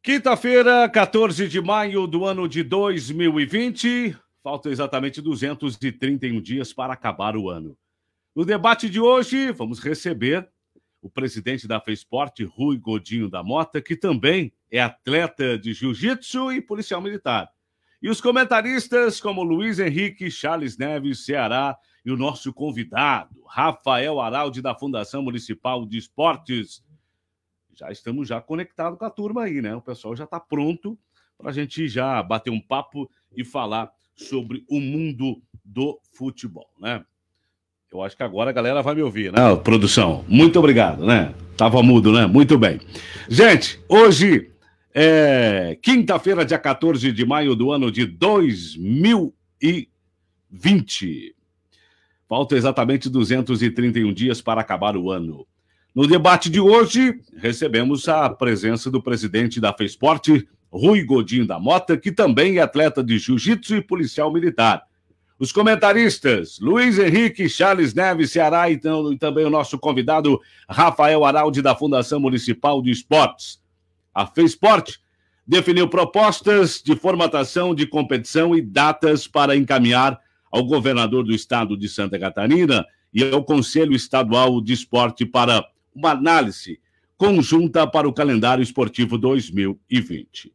Quinta-feira, 14 de maio do ano de 2020. Faltam exatamente 231 dias para acabar o ano. No debate de hoje, vamos receber o presidente da FESPORT, Rui Godinho da Mota, que também é atleta de jiu-jitsu e policial militar. E os comentaristas como Luiz Henrique, Charles Neves, Ceará, e o nosso convidado, Rafael Araldi, da Fundação Municipal de Esportes. Já estamos conectados com a turma aí, né? O pessoal já está pronto para a gente já bater um papo e falar sobre o mundo do futebol, né? Eu acho que agora a galera vai me ouvir, né, produção? Muito obrigado, né? Tava mudo, né? Muito bem. Gente, hoje é quinta-feira, dia 14 de maio do ano de 2020. Faltam exatamente 231 dias para acabar o ano. No debate de hoje, recebemos a presença do presidente da FESPORT, Rui Godinho da Mota, que também é atleta de jiu-jitsu e policial militar. Os comentaristas, Luiz Henrique, Charles Neves, Ceará, e também o nosso convidado, Rafael Araldi, da Fundação Municipal de Esportes. A FESPORT definiu propostas de formatação de competição e datas para encaminhar ao governador do estado de Santa Catarina e ao Conselho Estadual de Esporte para uma análise conjunta para o calendário esportivo 2020.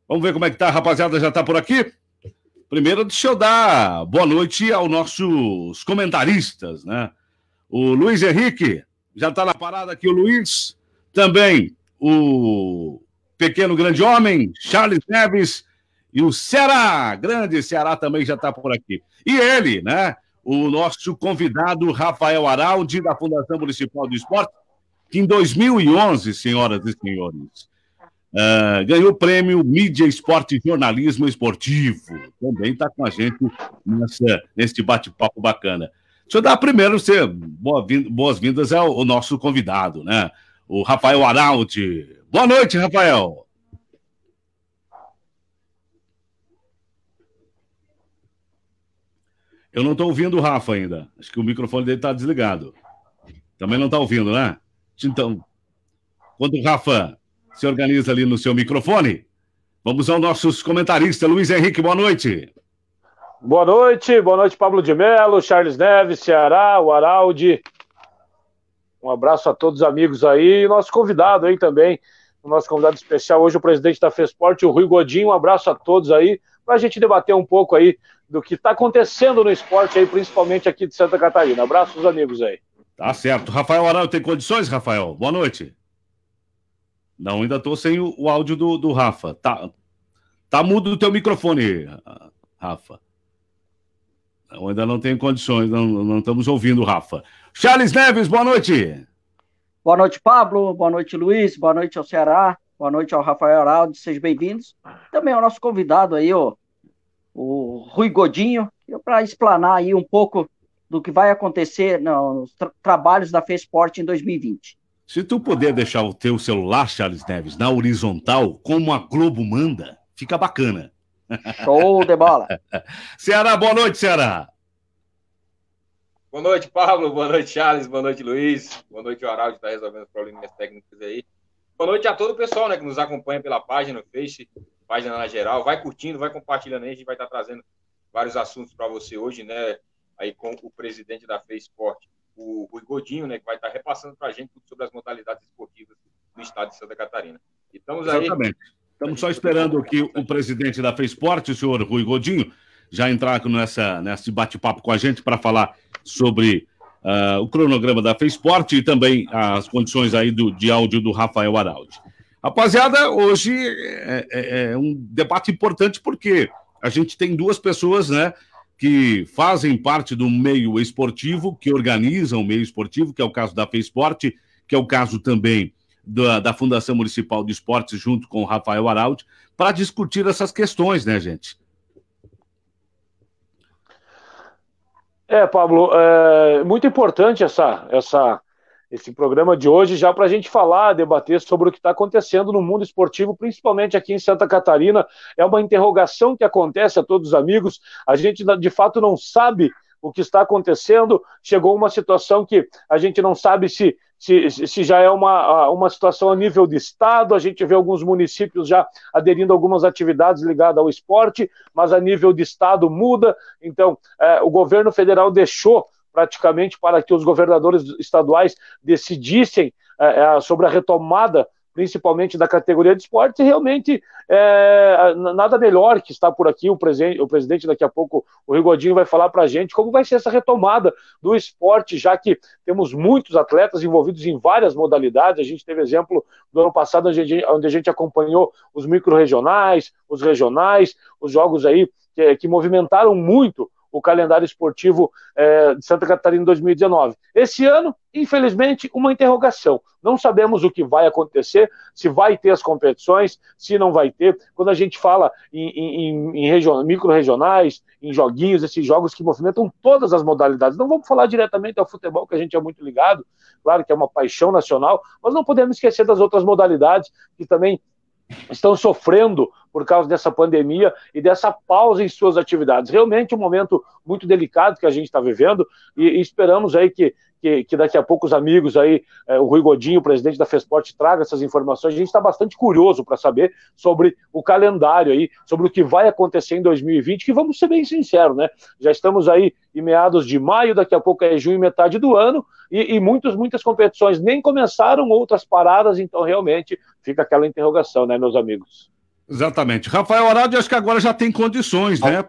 Vamos ver como é que tá, a rapaziada já tá por aqui? Primeiro, deixa eu dar boa noite aos nossos comentaristas, né? O Luiz Henrique, já tá na parada aqui o Luiz, também o pequeno grande homem, Charles Neves, e o Ceará, grande Ceará também já está por aqui. E ele, né? O nosso convidado, Rafael Araldi, da Fundação Municipal do Esporte, que em 2011, senhoras e senhores, ganhou o prêmio Mídia, Esporte e Jornalismo Esportivo. Também está com a gente nesse bate-papo bacana. Deixa eu dar primeiro boas-vindas ao nosso convidado, né? O Rafael Araldi. Boa noite, Rafael. Eu não estou ouvindo o Rafa ainda. Acho que o microfone dele está desligado. Também não está ouvindo, né? Então, quando o Rafa se organiza ali no seu microfone, vamos aos nossos comentaristas. Luiz Henrique, boa noite. Boa noite, Pablo de Mello, Charles Neves, Ceará, o Araldi. Um abraço a todos os amigos aí. E nosso convidado aí também, o nosso convidado especial hoje, o presidente da FESPORT, o Rui Godinho. Um abraço a todos aí, para a gente debater um pouco aí do que está acontecendo no esporte aí, principalmente aqui de Santa Catarina. Abraço aos amigos aí. Tá certo. Rafael Araldi, tem condições, Rafael? Boa noite. Não, ainda estou sem o áudio do Rafa. Tá mudo o teu microfone, Rafa. Eu ainda não tenho condições, não estamos ouvindo o Rafa. Charles Neves, boa noite. Boa noite, Pablo. Boa noite, Luiz. Boa noite ao Ceará. Boa noite ao Rafael Araldi. Sejam bem-vindos. Também ao nosso convidado aí, o Rui Godinho, para explanar aí um pouco do que vai acontecer nos trabalhos da FESPORT em 2020. Se tu puder deixar o teu celular, Charles Neves, na horizontal, como a Globo manda, fica bacana. Show de bola. Ceará, boa noite, Ceará. Boa noite, Pablo. Boa noite, Charles. Boa noite, Luiz. Boa noite, o Araldi, que está resolvendo os probleminhas técnicos aí. Boa noite a todo o pessoal, né, que nos acompanha pela página no Face, página na geral. Vai curtindo, vai compartilhando aí. A gente vai estar trazendo vários assuntos para você hoje, né? Aí com o presidente da FESPORT, o Rui Godinho, né? Que vai estar repassando para a gente tudo sobre as modalidades esportivas do estado de Santa Catarina. E estamos aí. Exatamente. Estamos só esperando que o presidente da FESPORT, o senhor Rui Godinho, já entrar nesse bate-papo com a gente para falar sobre o cronograma da FESPORT e também as condições aí de áudio do Rafael Araldi. Rapaziada, hoje é um debate importante porque a gente tem duas pessoas, né, que fazem parte do meio esportivo, que organizam o meio esportivo, que é o caso da FESPORT, que é o caso também da Fundação Municipal de Esportes, junto com o Rafael Araldi, para discutir essas questões, né, gente? Pablo, muito importante esse programa de hoje, já para a gente falar, debater sobre o que está acontecendo no mundo esportivo, principalmente aqui em Santa Catarina. É uma interrogação que acontece a todos os amigos. A gente, de fato, não sabe o que está acontecendo. Chegou uma situação que a gente não sabe se se já é uma situação a nível de Estado. A gente vê alguns municípios já aderindo a algumas atividades ligadas ao esporte, mas a nível de Estado muda. Então, o governo federal deixou praticamente para que os governadores estaduais decidissem sobre a retomada, principalmente da categoria de esportes, e realmente nada melhor que estar por aqui. O presidente daqui a pouco, o Rui Godinho, vai falar para a gente como vai ser essa retomada do esporte, já que temos muitos atletas envolvidos em várias modalidades. A gente teve exemplo do ano passado, onde a gente acompanhou os micro-regionais, os regionais, os jogos aí que movimentaram muito o calendário esportivo de Santa Catarina em 2019. Esse ano, infelizmente, uma interrogação. Não sabemos o que vai acontecer, se vai ter as competições, se não vai ter. Quando a gente fala em micro-regionais, em joguinhos, esses jogos que movimentam todas as modalidades. Não vamos falar diretamente ao futebol, que a gente é muito ligado, claro que é uma paixão nacional, mas não podemos esquecer das outras modalidades que também estão sofrendo por causa dessa pandemia e dessa pausa em suas atividades. Realmente um momento muito delicado que a gente está vivendo, e esperamos aí que daqui a pouco os amigos aí, o Rui Godinho, o presidente da FESPORT, traga essas informações. A gente está bastante curioso para saber sobre o calendário aí, sobre o que vai acontecer em 2020, que vamos ser bem sinceros, né? Já estamos aí em meados de maio, daqui a pouco é junho, metade do ano, e muitas competições nem começaram, outras paradas, então realmente fica aquela interrogação, né, meus amigos? Exatamente. Rafael Araldi, acho que agora já tem condições, né?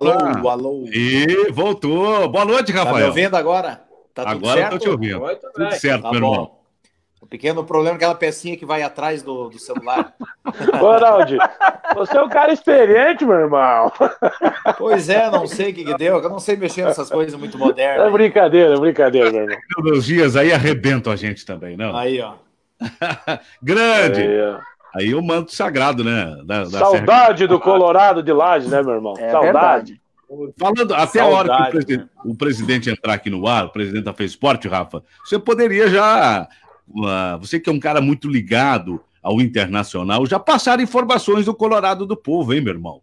Alô. E voltou. Boa noite, Rafael. Tá me ouvindo agora? Tá tudo agora certo? Eu tô te ouvindo. Tudo certo, tá meu bom. irmão. O pequeno problema é aquela pecinha que vai atrás do celular. Ô, Araldi, você é um cara experiente, meu irmão. Pois é, não sei o que deu. Eu não sei mexer nessas coisas muito modernas. É brincadeira, meu irmão. Tecnologias aí arrebentam a gente também, não? Aí, ó. Grande! Aí o manto sagrado, né? Saudade do Colorado de Lages, né, meu irmão? Saudade. Falando, até a hora que o presidente entrar aqui no ar, o presidente da FESPORT, Rafa, você poderia já, você que é um cara muito ligado ao internacional, já passar informações do Colorado do povo, hein, meu irmão?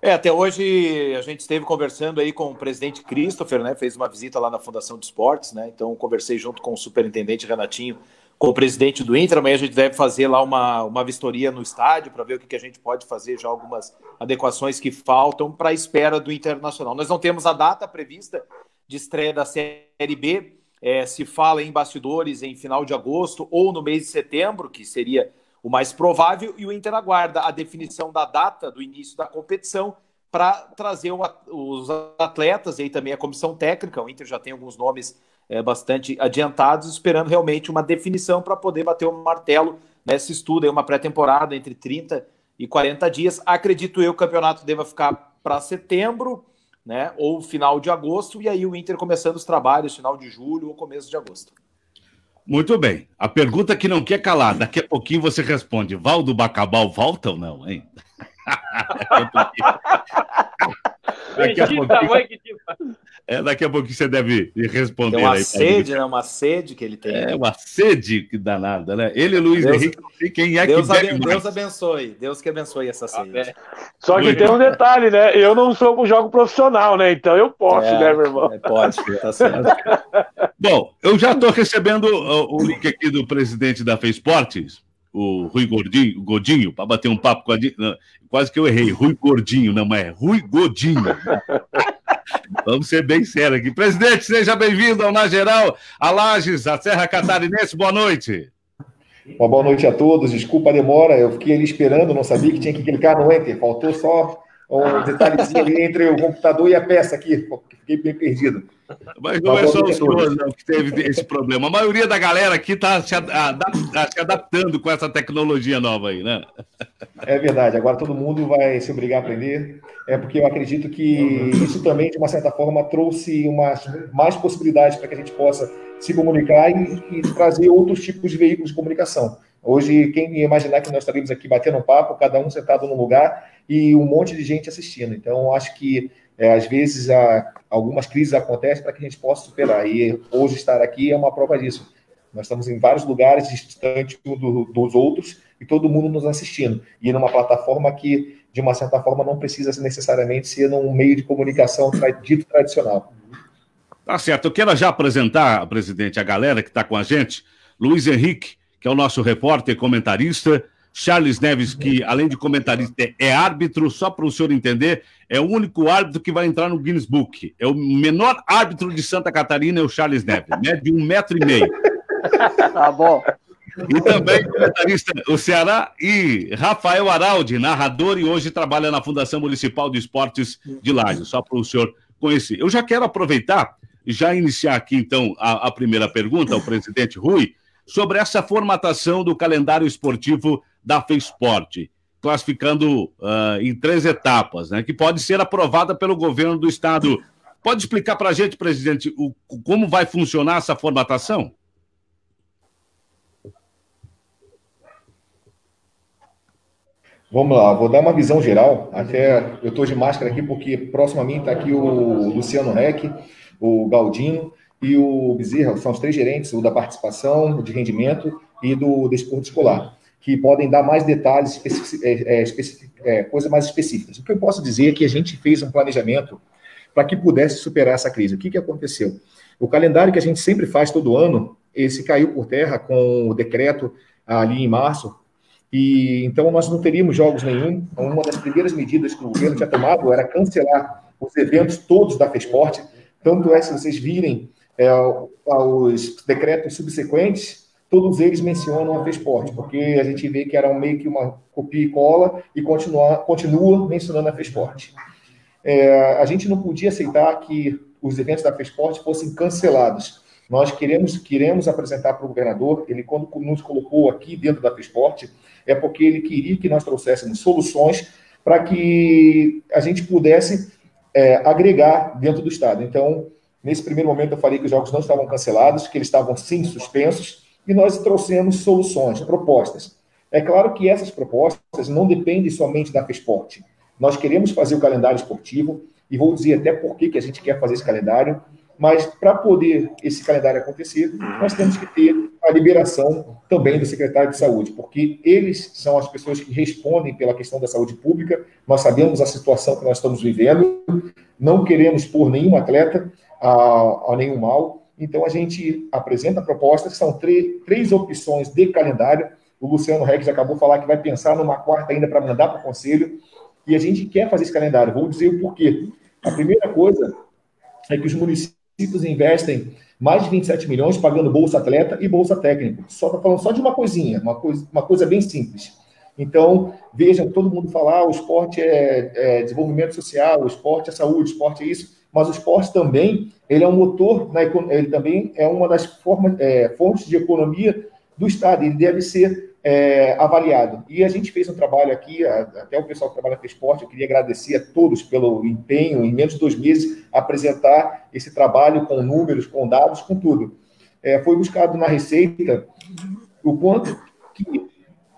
Até hoje a gente esteve conversando aí com o presidente Christopher, né? Fez uma visita lá na Fundação de Esportes, né? Então conversei junto com o superintendente Renatinho, com o presidente do Inter. Amanhã a gente deve fazer lá uma vistoria no estádio para ver o que a gente pode fazer, já algumas adequações que faltam para a espera do Internacional. Nós não temos a data prevista de estreia da Série B, se fala em bastidores em final de agosto ou no mês de setembro, que seria o mais provável, e o Inter aguarda a definição da data do início da competição para trazer os atletas e aí também a comissão técnica. O Inter já tem alguns nomes bastante adiantados, esperando realmente uma definição para poder bater o martelo nesse estudo, aí uma pré-temporada entre 30 e 40 dias. Acredito eu que o campeonato deva ficar para setembro, né, ou final de agosto, e aí o Inter começando os trabalhos final de julho ou começo de agosto. Muito bem. A pergunta que não quer calar, daqui a pouquinho você responde: Valdo Bacabal volta ou não, hein? Daqui a pouquinho você deve responder. Tem uma sede, né? Uma sede que ele tem. Uma sede que danada, né? Ele e Luiz Henrique, não sei quem é que bebe mais. Deus abençoe. Deus que abençoe essa sede. Só que tem um detalhe, né? Eu não sou um jogo profissional, né? Então eu posso, né, meu irmão? Pode, tá certo. Bom, eu já estou recebendo o link aqui do presidente da FESPORTS, o Rui Godinho, para bater um papo com a... Quase que eu errei, Rui Gordinho, não, mas é Rui Godinho. Vamos ser bem sérios aqui. Presidente, seja bem-vindo ao Na Geral, a Lages, a Serra Catarinense, boa noite. Uma boa noite a todos, desculpa a demora, eu fiquei ali esperando, não sabia que tinha que clicar no Enter, faltou só um detalhezinho ali entre o computador e a peça aqui, fiquei bem perdido. Mas não é só o senhor não, que teve esse problema. A maioria da galera aqui está se adaptando com essa tecnologia nova aí, né? É verdade, agora todo mundo vai se obrigar a aprender, porque eu acredito que isso também, de uma certa forma, trouxe mais possibilidades para que a gente possa se comunicar e trazer outros tipos de veículos de comunicação. Hoje, quem ia imaginar que nós estaríamos aqui batendo um papo, cada um sentado num lugar e um monte de gente assistindo. Então, acho que às vezes algumas crises acontecem para que a gente possa superar. E hoje estar aqui é uma prova disso. Nós estamos em vários lugares distantes dos outros e todo mundo nos assistindo. E numa plataforma que, de uma certa forma, não precisa necessariamente ser num meio de comunicação dito tradicional. Tá certo. Eu quero já apresentar, presidente, a galera que está com a gente. Luiz Henrique, que é o nosso repórter comentarista, Charles Neves, que além de comentarista é árbitro, só para o senhor entender, é o único árbitro que vai entrar no Guinness Book. É o menor árbitro de Santa Catarina, é o Charles Neves, mede 1,5 m. Tá bom. E também comentarista o Ceará e Rafael Araldi, narrador, e hoje trabalha na Fundação Municipal de Esportes de Lages, só para o senhor conhecer. Eu já quero aproveitar e já iniciar aqui, então, a primeira pergunta ao presidente Rui, sobre essa formatação do calendário esportivo da FESPORT, classificando em 3 etapas, né, que pode ser aprovada pelo governo do estado. Pode explicar para a gente, presidente, como vai funcionar essa formatação? Vamos lá, vou dar uma visão geral. Até eu estou de máscara aqui porque próximo a mim está aqui o Luciano Reck, o Galdino e o Bezerra, são os 3 gerentes, o da participação, de rendimento e do desporto escolar, que podem dar mais detalhes, coisas mais específicas. O que eu posso dizer é que a gente fez um planejamento para que pudesse superar essa crise. O que aconteceu? O calendário que a gente sempre faz todo ano, esse caiu por terra com o decreto ali em março, e então nós não teríamos jogos nenhum. Uma das primeiras medidas que o governo tinha tomado era cancelar os eventos todos da FESPORT. Tanto é, se vocês virem os decretos subsequentes, todos eles mencionam a FESPORT, porque a gente vê que era meio que uma copia e cola e continua mencionando a FESPORT. A gente não podia aceitar que os eventos da FESPORT fossem cancelados. Nós queremos apresentar para o governador, ele quando nos colocou aqui dentro da FESPORT, é porque ele queria que nós trouxéssemos soluções para que a gente pudesse agregar dentro do estado. Então, nesse primeiro momento eu falei que os jogos não estavam cancelados, que eles estavam sim suspensos, e nós trouxemos soluções, propostas. É claro que essas propostas não dependem somente da FESPORT. Nós queremos fazer o calendário esportivo, e vou dizer até por que a gente quer fazer esse calendário, mas para poder esse calendário acontecer, nós temos que ter a liberação também do secretário de saúde, porque eles são as pessoas que respondem pela questão da saúde pública. Nós sabemos a situação que nós estamos vivendo, não queremos pôr nenhum atleta a nenhum mal, então a gente apresenta propostas, são 3 opções de calendário. O Luciano Rex acabou de falar que vai pensar numa 4ª ainda para mandar para o conselho, e a gente quer fazer esse calendário. Vou dizer o porquê. A primeira coisa é que os municípios investem mais de 27 milhões pagando Bolsa Atleta e Bolsa Técnico. Estou falando só de uma coisinha, uma coisa bem simples. Então, vejam, todo mundo falar, o esporte é desenvolvimento social, o esporte é saúde, o esporte é isso, mas o esporte também, ele é um motor, ele também é uma das fontes de economia do Estado, ele deve ser avaliado. E a gente fez um trabalho aqui, até o pessoal que trabalha com esporte, eu queria agradecer a todos pelo empenho, em menos de 2 meses, apresentar esse trabalho com números, com dados, com tudo. Foi buscado na Receita o quanto que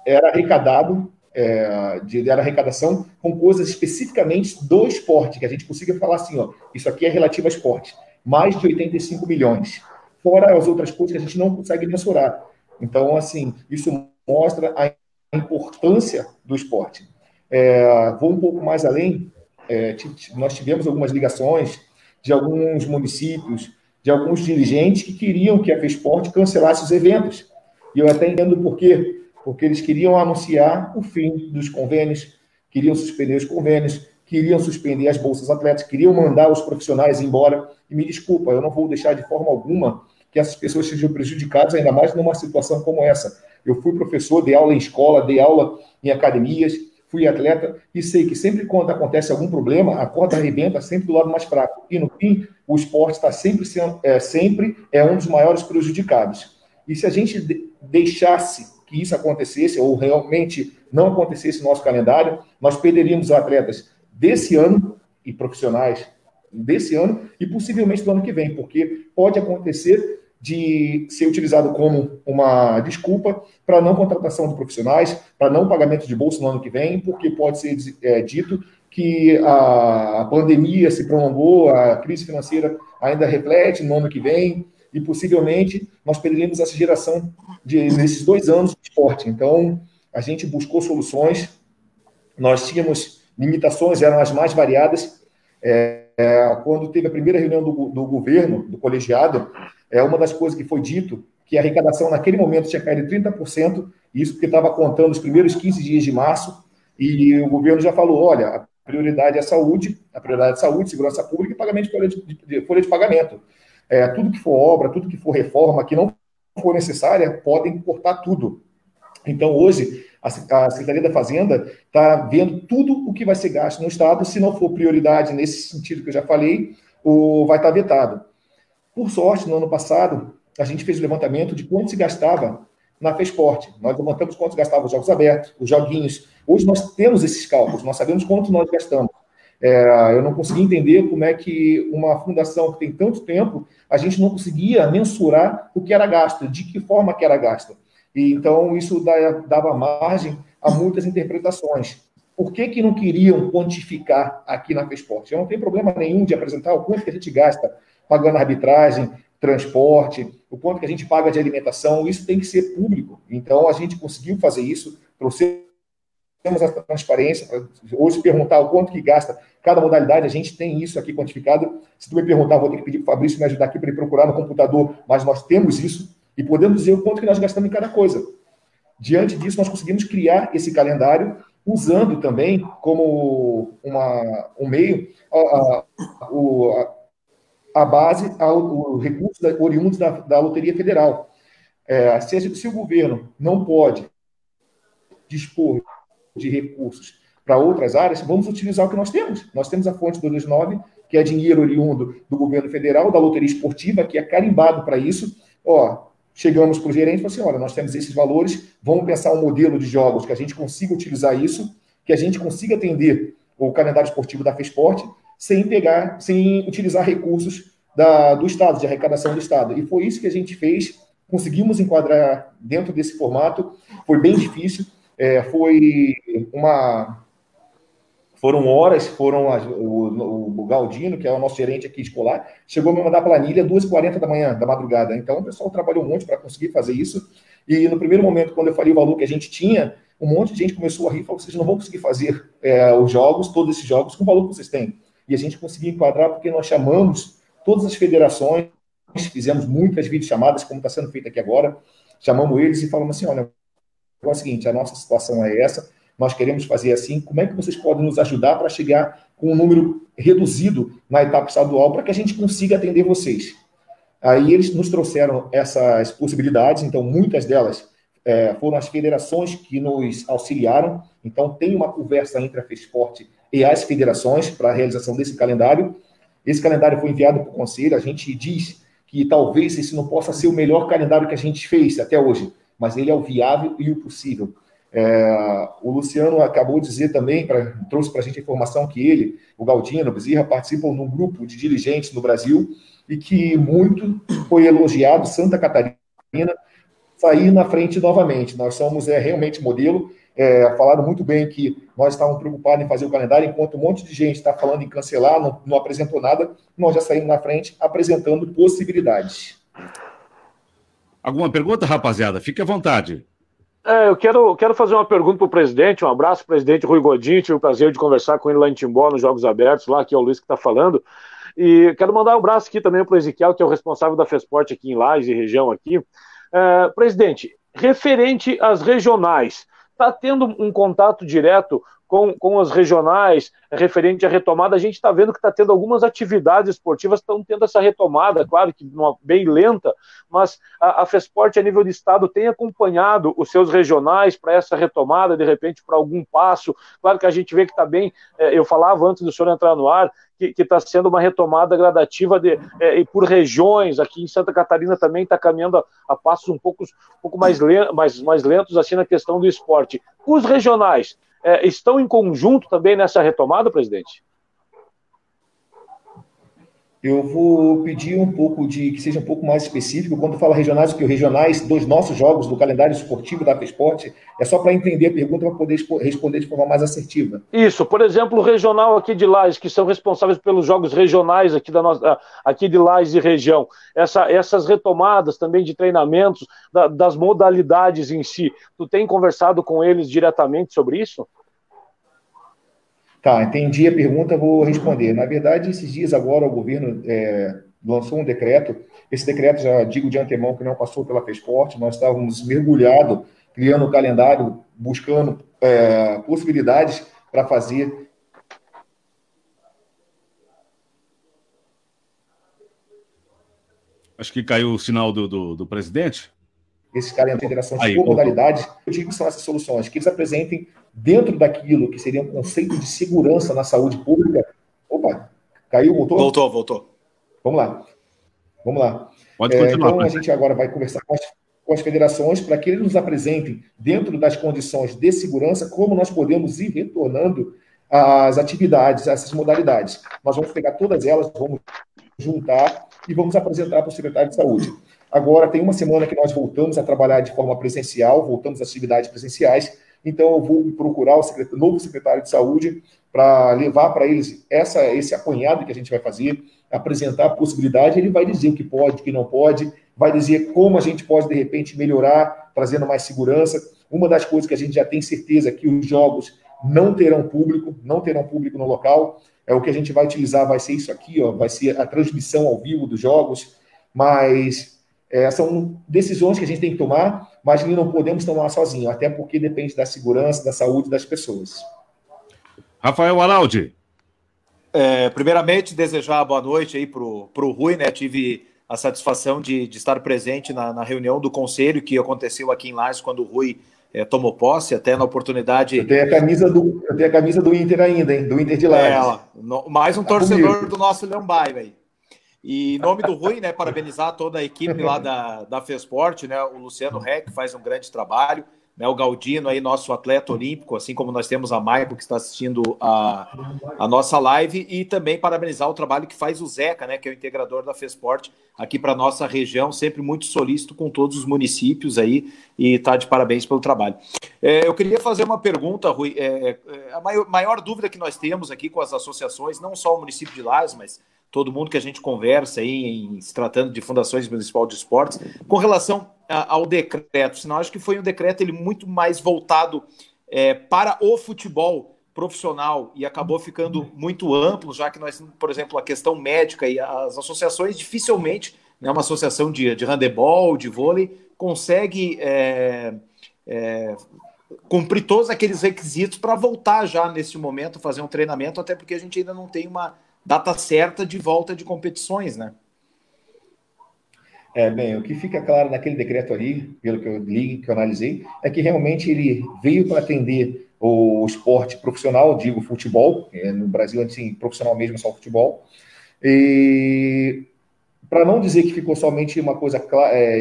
era arrecadado, era arrecadação com coisas especificamente do esporte, que a gente consiga falar assim, ó, isso aqui é relativo ao esporte, mais de 85 milhões, fora as outras coisas que a gente não consegue mensurar. Então, assim, isso mostra a importância do esporte. Vou um pouco mais além, nós tivemos algumas ligações de alguns municípios, de alguns dirigentes que queriam que a FESPORT cancelasse os eventos. E eu até entendo por quê. Porque eles queriam anunciar o fim dos convênios, queriam suspender os convênios, queriam suspender as bolsas atléticas, queriam mandar os profissionais embora. E me desculpa, eu não vou deixar de forma alguma que essas pessoas sejam prejudicadas, ainda mais numa situação como essa. Eu fui professor, dei aula em escola, dei aula em academias, fui atleta e sei que sempre quando acontece algum problema, a corda arrebenta sempre do lado mais fraco. E no fim, o esporte está sempre um dos maiores prejudicados. E se a gente deixasse que isso acontecesse, ou realmente não acontecesse no nosso calendário, nós perderíamos atletas desse ano e profissionais desse ano e possivelmente do ano que vem, porque pode acontecer de ser utilizado como uma desculpa para não contratação de profissionais, para não pagamento de bolsa no ano que vem, porque pode ser dito que a pandemia se prolongou, a crise financeira ainda reflete no ano que vem, e possivelmente nós perderíamos essa geração nesses 2 anos de esporte. Então, a gente buscou soluções, nós tínhamos limitações, eram as mais variadas. Quando teve a primeira reunião do governo, do colegiado, uma das coisas que foi dito, que a arrecadação naquele momento tinha caído 30%, isso porque estava contando os primeiros 15 dias de março, e o governo já falou, olha, a prioridade é saúde, segurança pública e pagamento de folha de pagamento. Tudo que for obra, tudo que for reforma, que não for necessária, podem cortar tudo. Então, hoje, a Secretaria da Fazenda está vendo tudo o que vai ser gasto no Estado, se não for prioridade nesse sentido que eu já falei, vai estar vetado. Por sorte, no ano passado, a gente fez o levantamento de quanto se gastava na FESPORT. Nós levantamos quanto gastava os jogos abertos, os joguinhos. Hoje nós temos esses cálculos, nós sabemos quanto nós gastamos. Eu não consegui entender como é que uma fundação que tem tanto tempo, a gente não conseguia mensurar o que era gasto, de que forma que era gasto. E, então, isso dava margem a muitas interpretações. Por que não queriam quantificar aqui na FESPORT? Eu não tenho problema nenhum de apresentar o quanto que a gente gasta pagando arbitragem, transporte, o quanto que a gente paga de alimentação, isso tem que ser público. Então, a gente conseguiu fazer isso, trouxemos a transparência. Hoje, perguntar o quanto que gasta cada modalidade, a gente tem isso aqui quantificado. Se tu me perguntar, vou ter que pedir para o Fabrício me ajudar aqui para ele procurar no computador, mas nós temos isso e podemos dizer o quanto que nós gastamos em cada coisa. Diante disso, nós conseguimos criar esse calendário, usando também como um meio a base, o recurso oriundos da Loteria Federal. Se o governo não pode dispor de recursos para outras áreas, vamos utilizar o que nós temos. Nós temos a fonte 229, que é dinheiro oriundo do governo federal, da loteria esportiva, que é carimbado para isso. Chegamos para o gerente e falamos assim, olha, nós temos esses valores, vamos pensar um modelo de jogos que a gente consiga utilizar isso, que a gente consiga atender o calendário esportivo da FESPORT, sem utilizar recursos do Estado, de arrecadação do Estado. E foi isso que a gente fez, conseguimos enquadrar dentro desse formato, foi bem difícil, foram horas, o Galdino, que é o nosso gerente aqui escolar, chegou a me mandar a planilha 2h40 da madrugada. Então, o pessoal trabalhou um monte para conseguir fazer isso. E no primeiro momento, quando eu falei o valor que a gente tinha, um monte de gente começou a rir e falou: vocês não vão conseguir fazer todos esses jogos, com o valor que vocês têm. E a gente conseguiu enquadrar porque nós chamamos todas as federações, fizemos muitas videochamadas, como está sendo feito aqui agora, chamamos eles e falamos assim: olha, é o seguinte, a nossa situação é essa, nós queremos fazer assim, como é que vocês podem nos ajudar para chegar com um número reduzido na etapa estadual para que a gente consiga atender vocês? Aí eles nos trouxeram essas possibilidades, então muitas delas foram as federações que nos auxiliaram, então tem uma conversa entre a FESPORT e as federações para a realização desse calendário. Esse calendário foi enviado para o Conselho, a gente diz que talvez esse não possa ser o melhor calendário que a gente fez até hoje, mas ele é o viável e o possível. O Luciano acabou de dizer também, trouxe para a gente a informação que ele, o Galdino, o Bezerra, participam de um grupo de dirigentes no Brasil e que muito foi elogiado Santa Catarina sair na frente novamente. Nós somos realmente modelo. Falaram muito bem que nós estávamos preocupados em fazer o calendário, enquanto um monte de gente está falando em cancelar, não apresentou nada, nós já saímos na frente apresentando possibilidades. Alguma pergunta, rapaziada? Fique à vontade. Eu quero fazer uma pergunta para o presidente. Um abraço, presidente Rui Godinho. Tive o prazer de conversar com ele lá em Timbó, nos Jogos Abertos, lá, que é o Luiz que está falando. E quero mandar um abraço aqui também para o Ezequiel, que é o responsável da FESPORT aqui em Lages e região aqui. Presidente, referente às regionais, está tendo um contato direto com as regionais, referente à retomada? A gente está vendo que está tendo algumas atividades esportivas, estão tendo essa retomada, claro que bem lenta, mas a FESPORT, a nível de estado, tem acompanhado os seus regionais para essa retomada, de repente, para algum passo. Claro que a gente vê que está bem, eu falava antes do senhor entrar no ar, que está sendo uma retomada gradativa e por regiões. Aqui em Santa Catarina também está caminhando a passos um pouco mais lentos assim, na questão do esporte. Os regionais estão em conjunto também nessa retomada, presidente? Eu vou pedir que seja um pouco mais específico. Quando fala regionais, porque os regionais dos nossos jogos, do calendário esportivo da FESPORT, é só para entender a pergunta, para poder responder de forma mais assertiva. Isso, por exemplo, o regional aqui de Lages, que são responsáveis pelos jogos regionais aqui de Lages e região. Essas retomadas também de treinamentos, das modalidades em si, tu tem conversado com eles diretamente sobre isso? Tá, entendi a pergunta, vou responder. Na verdade, esses dias agora o governo lançou um decreto. Esse decreto, já digo de antemão, que não passou pela FESPORT, nós estávamos mergulhados, criando o calendário, buscando possibilidades para fazer. Acho que caiu o sinal do presidente. Esses caras de federações por modalidades, eu digo que são essas soluções, que eles apresentem dentro daquilo que seria um conceito de segurança na saúde pública. Opa, caiu, voltou? Voltou. Vamos lá. Pode continuar. Então, a gente agora vai conversar com as federações para que eles nos apresentem, dentro das condições de segurança, como nós podemos ir retornando às atividades, a essas modalidades. Nós vamos pegar todas elas, vamos juntar e vamos apresentar para o secretário de saúde. Agora, tem uma semana que nós voltamos a trabalhar de forma presencial, voltamos às atividades presenciais, então eu vou procurar o novo secretário de saúde para levar para eles esse apanhado que a gente vai fazer, apresentar a possibilidade, ele vai dizer o que pode, o que não pode, vai dizer como a gente pode, de repente, melhorar, trazendo mais segurança. Uma das coisas que a gente já tem certeza é que os jogos não terão público no local, o que a gente vai utilizar vai ser isso aqui, vai ser a transmissão ao vivo dos jogos, mas são decisões que a gente tem que tomar, mas que não podemos tomar sozinho, até porque depende da segurança, da saúde das pessoas. Rafael Araldi. Primeiramente, desejar boa noite aí pro Rui, né? Tive a satisfação de estar presente na reunião do conselho que aconteceu aqui em Lages quando o Rui tomou posse, até na oportunidade... Eu tenho a camisa do Inter ainda, hein? Do Inter de Lages. Mais um torcedor do nosso Leão Baio aí. E em nome do Rui, né, parabenizar toda a equipe lá da FESPORT, né, o Luciano Reck faz um grande trabalho, né, o Galdino aí, nosso atleta olímpico, assim como nós temos a Maico que está assistindo a nossa live, e também parabenizar o trabalho que faz o Zeca, né, que é o integrador da FESPORT aqui para a nossa região, sempre muito solícito com todos os municípios aí, e tá de parabéns pelo trabalho. Eu queria fazer uma pergunta, Rui, a maior dúvida que nós temos aqui com as associações, não só o município de Lages, mas todo mundo que a gente conversa aí, se tratando de fundações municipais de esportes, com relação ao decreto, senão acho que foi um decreto ele muito mais voltado para o futebol profissional e acabou ficando muito amplo, já que nós, por exemplo, a questão médica e as associações dificilmente, né, uma associação de handebol, de vôlei, consegue cumprir todos aqueles requisitos para voltar já nesse momento, fazer um treinamento, até porque a gente ainda não tem uma data certa de volta de competições, né? Bem, o que fica claro naquele decreto ali, pelo que eu li, que eu analisei, é que realmente ele veio para atender o esporte profissional, digo futebol, no Brasil, assim, profissional mesmo, só futebol, e para não dizer que ficou somente uma coisa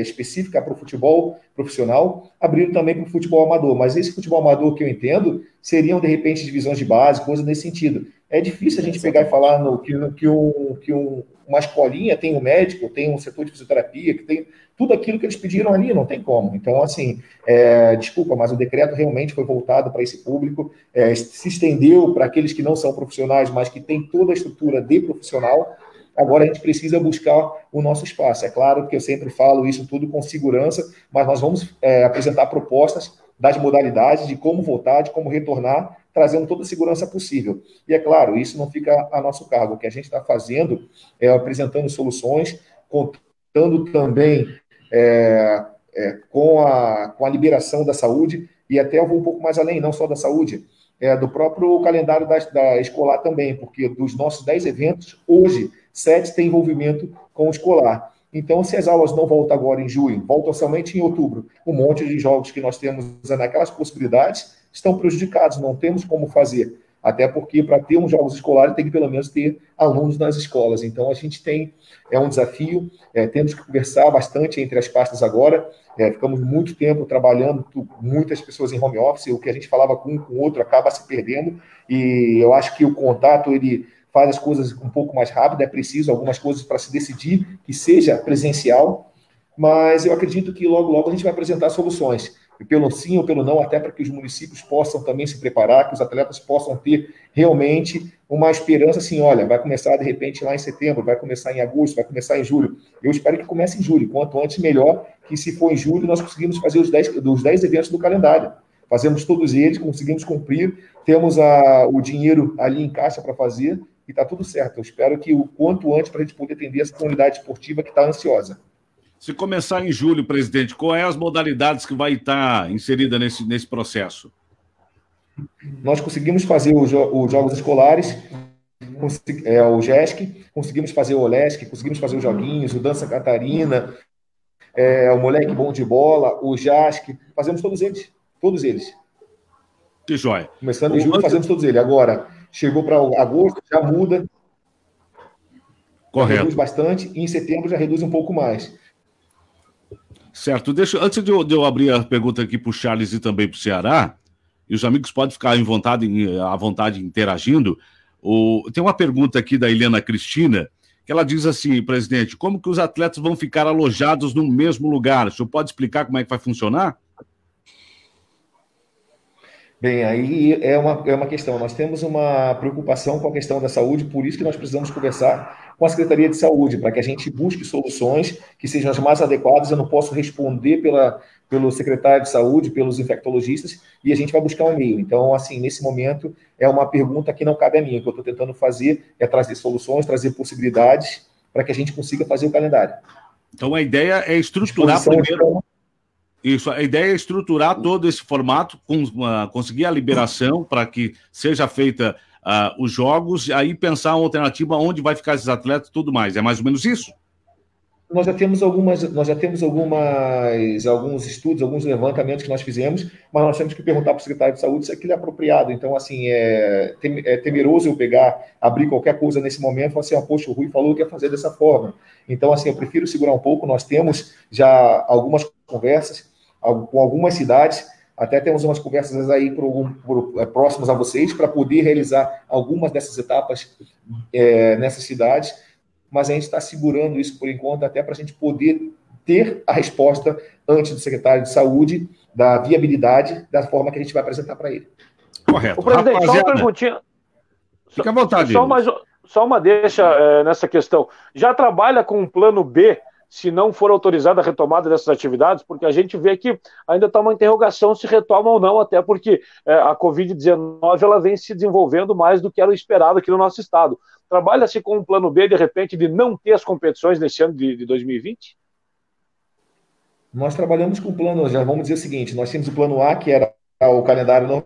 específica para o futebol profissional, abriram também para o futebol amador, mas esse futebol amador que eu entendo, seriam, de repente, divisões de base, coisa nesse sentido. É difícil a gente pegar e falar que uma escolinha tem um médico, tem um setor de fisioterapia, que tem tudo aquilo que eles pediram ali, não tem como. Então, assim, desculpa, mas o decreto realmente foi voltado para esse público, se estendeu para aqueles que não são profissionais, mas que têm toda a estrutura de profissional. Agora a gente precisa buscar o nosso espaço. É claro que eu sempre falo isso tudo com segurança, mas nós vamos apresentar propostas das modalidades, de como voltar, de como retornar, trazendo toda a segurança possível. E é claro, isso não fica a nosso cargo. O que a gente está fazendo é apresentando soluções, contando também com a liberação da saúde, e até eu vou um pouco mais além, não só da saúde, do próprio calendário da escolar também, porque dos nossos 10 eventos, hoje, 7 têm envolvimento com o escolar. Então, se as aulas não voltam agora em junho, voltam somente em outubro, um monte de jogos que nós temos naquelas possibilidades estão prejudicados, não temos como fazer. Até porque, para ter uns jogos escolares, tem que pelo menos ter alunos nas escolas. Então, a gente tem um desafio, temos que conversar bastante entre as pastas agora. Ficamos muito tempo trabalhando, muitas pessoas em home office, o que a gente falava com um com o outro acaba se perdendo, e eu acho que o contato, ele faz as coisas um pouco mais rápido, é preciso algumas coisas para se decidir que seja presencial, mas eu acredito que logo, logo a gente vai apresentar soluções, pelo sim ou pelo não, até para que os municípios possam também se preparar, que os atletas possam ter realmente uma esperança assim, olha, vai começar de repente lá em setembro, vai começar em agosto, vai começar em julho. Eu espero que comece em julho, quanto antes melhor, que se for em julho nós conseguimos fazer os 10 eventos do calendário. Fazemos todos eles, conseguimos cumprir, temos o dinheiro ali em caixa para fazer, e está tudo certo. Eu espero que o quanto antes para a gente poder atender essa comunidade esportiva que está ansiosa. Se começar em julho, presidente, quais as modalidades que vai estar inserida nesse processo? Nós conseguimos fazer os jogos escolares, o GESC, conseguimos fazer o OLESC, conseguimos fazer os joguinhos, o Dança Catarina, o Moleque Bom de Bola, o JASC, fazemos todos eles. Todos eles. Que joia. Começando em julho, fazemos todos eles. Agora, chegou para agosto, já muda. Correto. Reduz bastante, e em setembro já reduz um pouco mais. Certo. Antes de eu abrir a pergunta aqui para o Charles e também para o Ceará, e os amigos podem ficar à vontade interagindo, tem uma pergunta aqui da Helena Cristina, que ela diz assim, presidente, como que os atletas vão ficar alojados no mesmo lugar? O senhor pode explicar como é que vai funcionar? Bem, aí é uma questão. Nós temos uma preocupação com a questão da saúde, por isso que nós precisamos conversar com a Secretaria de Saúde, para que a gente busque soluções que sejam as mais adequadas. Eu não posso responder pelo secretário de Saúde, pelos infectologistas, e a gente vai buscar um meio. Então, assim, nesse momento, é uma pergunta que não cabe a mim. O que eu estou tentando fazer é trazer soluções, trazer possibilidades para que a gente consiga fazer o calendário. Então, a ideia é estruturar primeiro... Isso, a ideia é estruturar todo esse formato, conseguir a liberação para que seja feita os jogos, e aí pensar uma alternativa onde vai ficar esses atletas e tudo mais. É mais ou menos isso? Nós já temos alguns estudos, alguns levantamentos que nós fizemos, mas nós temos que perguntar para o secretário de Saúde se aquilo é apropriado. Então, assim, é temeroso eu abrir qualquer coisa nesse momento e falar assim, poxa, o Rui falou que ia fazer dessa forma. Então, assim, eu prefiro segurar um pouco. Nós temos já algumas conversas com algumas cidades, até temos umas conversas aí próximas a vocês, para poder realizar algumas dessas etapas nessas cidades, mas a gente está segurando isso por enquanto, até para a gente poder ter a resposta antes do secretário de Saúde, da viabilidade, da forma que a gente vai apresentar para ele. Correto. O presidente, só uma perguntinha. Fica à vontade. Só uma deixa nessa questão. Já trabalha com um plano B, se não for autorizada a retomada dessas atividades? Porque a gente vê que ainda está uma interrogação se retoma ou não, até porque a Covid-19 ela vem se desenvolvendo mais do que era o esperado aqui no nosso estado. Trabalha-se com um plano B, de repente, de não ter as competições nesse ano de 2020? Nós trabalhamos com o plano, já vamos dizer o seguinte, nós tínhamos o plano A, que era o calendário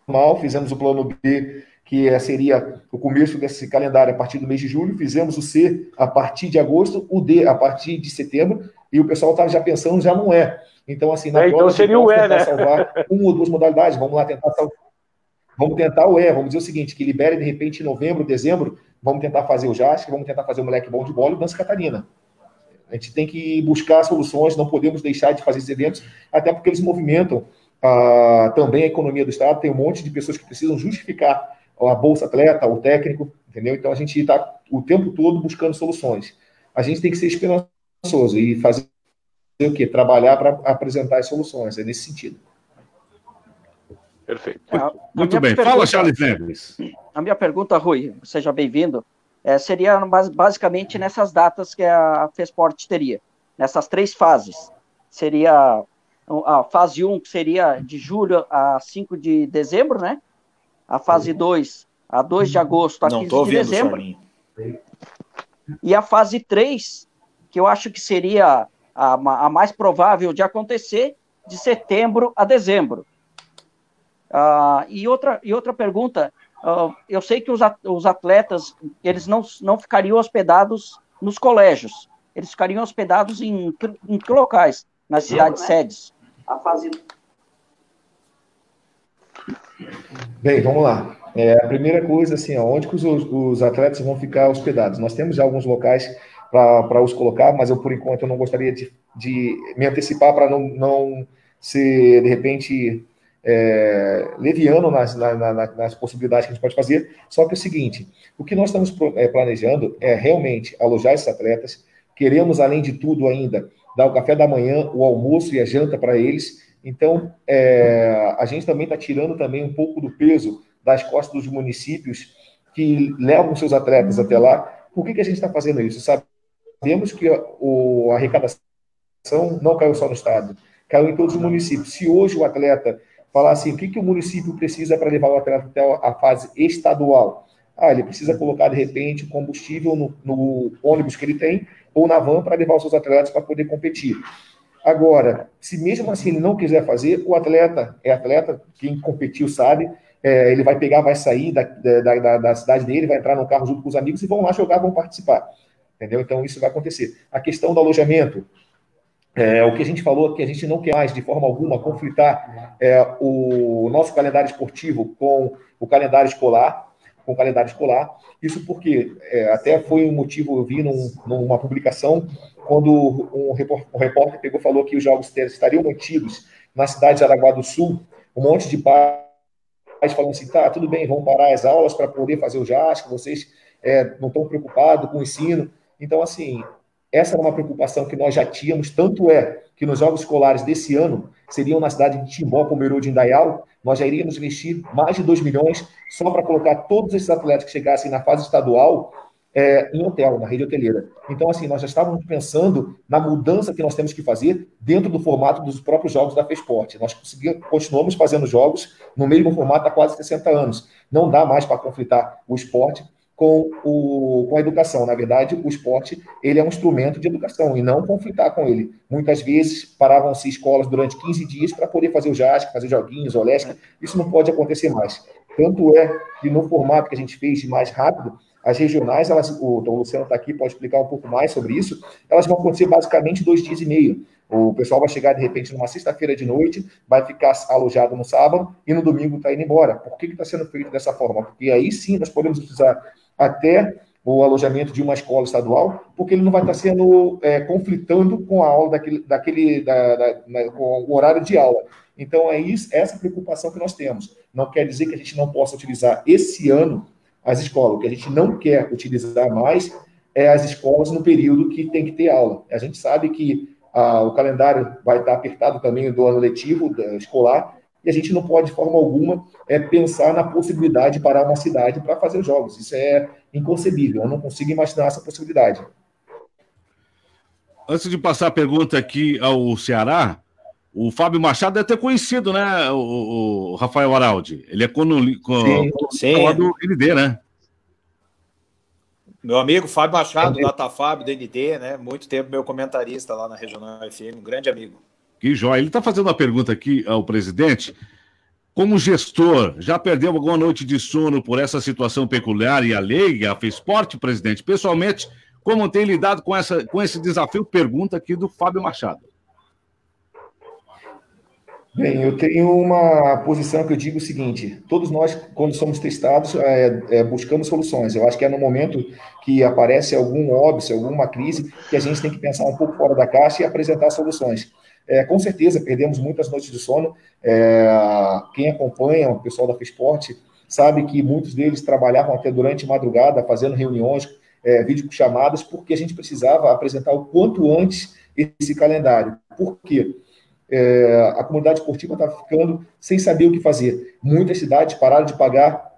normal, fizemos o plano B, que seria o começo desse calendário a partir do mês de julho, fizemos o C a partir de agosto, o D a partir de setembro, e o pessoal estava já pensando, já não é. Então, assim, então seria o E, né? Salvar uma ou duas modalidades, vamos lá tentar salvar. Vamos tentar o E, vamos dizer o seguinte, que libere de repente em novembro, dezembro, vamos tentar fazer o JASC, vamos tentar fazer o Moleque Bom de Bola e o Dança Catarina. A gente tem que buscar soluções, não podemos deixar de fazer esses eventos, até porque eles movimentam também a economia do Estado, tem um monte de pessoas que precisam justificar a bolsa atleta, o técnico, entendeu? Então a gente está o tempo todo buscando soluções. A gente tem que ser esperançoso e fazer o quê? Trabalhar para apresentar as soluções, é nesse sentido. Perfeito. Muito bem. Fala, Charles Neves. A minha pergunta, Rui, seja bem-vindo, seria basicamente nessas datas que a FESPORT teria, nessas 3 fases. Seria a fase 1, que seria de julho a 5 de dezembro, né? A fase 2, a 2 de agosto a 15 de dezembro. E a fase 3, que eu acho que seria a mais provável de acontecer, de setembro a dezembro. E outra pergunta, eu sei que os atletas, eles não ficariam hospedados nos colégios, eles ficariam hospedados em que locais? Nas cidades sedes. A fase... Bem, vamos lá. A primeira coisa, assim, onde que os atletas vão ficar hospedados? Nós temos já alguns locais para os colocar, mas por enquanto, eu não gostaria de me antecipar para não ser, de repente, leviano nas possibilidades que a gente pode fazer. Só que é o seguinte, o que nós estamos planejando é realmente alojar esses atletas. Queremos, além de tudo ainda, dar o café da manhã, o almoço e a janta para eles. Então, a gente também está tirando também um pouco do peso das costas dos municípios que levam seus atletas até lá. Por que a gente está fazendo isso? Sabemos que a arrecadação não caiu só no estado, caiu em todos os municípios. Se hoje o atleta falar assim, o que o município precisa para levar o atleta até a fase estadual? ele precisa colocar, de repente, combustível no ônibus que ele tem ou na van para levar os seus atletas para poder competir. Agora, se mesmo assim ele não quiser fazer, o atleta é atleta, quem competiu sabe, ele vai pegar, vai sair da cidade dele, vai entrar no carro junto com os amigos e vão lá jogar, vão participar. Entendeu? Então, isso vai acontecer. A questão do alojamento, o que a gente falou, que a gente não quer mais, de forma alguma, conflitar o nosso calendário esportivo com o calendário escolar, Isso porque até foi um motivo, eu vi numa publicação, quando um repórter pegou e falou que os jogos estariam mantidos na cidade de Araguá do Sul, um monte de pais falando assim, tá, tudo bem, vamos parar as aulas para poder fazer o JASC, vocês não estão preocupados com o ensino. Então, assim, essa era uma preocupação que nós já tínhamos, tanto é que nos jogos escolares desse ano seriam na cidade de Timbó, Pomerode e Indaial, nós já iríamos investir mais de 2 milhões só para colocar todos esses atletas que chegassem na fase estadual em hotel, na rede hoteleira. Então, assim, nós já estávamos pensando na mudança que nós temos que fazer dentro do formato dos próprios jogos da FESPORT. Nós continuamos fazendo jogos no mesmo formato há quase 60 anos. Não dá mais para conflitar o esporte com a educação. Na verdade, o esporte ele é um instrumento de educação e não conflitar com ele. Muitas vezes paravam-se escolas durante 15 dias para poder fazer o JASC, fazer joguinhos, OLESC. Isso não pode acontecer mais. Tanto é que no formato que a gente fez de mais rápido, as regionais, o Luciano está aqui, pode explicar um pouco mais sobre isso, elas vão acontecer basicamente 2 dias e meio. O pessoal vai chegar, de repente, numa sexta-feira de noite, vai ficar alojado no sábado e no domingo está indo embora. Por que está sendo feito dessa forma? Porque aí sim nós podemos utilizar até o alojamento de uma escola estadual, porque ele não vai estar sendo conflitando com a aula com o horário de aula. Então, essa preocupação que nós temos. Não quer dizer que a gente não possa utilizar esse ano as escolas. O que a gente não quer utilizar mais é as escolas no período que tem que ter aula. A gente sabe que o calendário vai estar apertado também do ano letivo escolar, e a gente não pode, de forma alguma, pensar na possibilidade de parar uma cidade para fazer os jogos. Isso é inconcebível, eu não consigo imaginar essa possibilidade. Antes de passar a pergunta aqui ao Ceará, o Fábio Machado deve ter conhecido, né, o Rafael Araldi. Ele é Sim. do ND, né? Meu amigo Fábio Machado, Datafábio, do ND, né? Muito tempo meu comentarista lá na Regional FM, um grande amigo. Que jóia. Ele está fazendo uma pergunta aqui ao presidente. Como gestor, já perdeu alguma noite de sono por essa situação peculiar e alheia à FESPORT, presidente? Pessoalmente, como tem lidado com esse desafio? Pergunta aqui do Fábio Machado. Bem, eu tenho uma posição que eu digo o seguinte: todos nós, quando somos testados, buscamos soluções. Eu acho que é no momento que aparece algum óbice, alguma crise, que a gente tem que pensar um pouco fora da caixa e apresentar soluções. Com certeza, perdemos muitas noites de sono. Quem acompanha o pessoal da FESPORT sabe que muitos deles trabalhavam até durante a madrugada, fazendo reuniões, videochamadas, porque a gente precisava apresentar o quanto antes esse calendário. Por quê? A comunidade esportiva estava ficando sem saber o que fazer. Muitas cidades pararam de pagar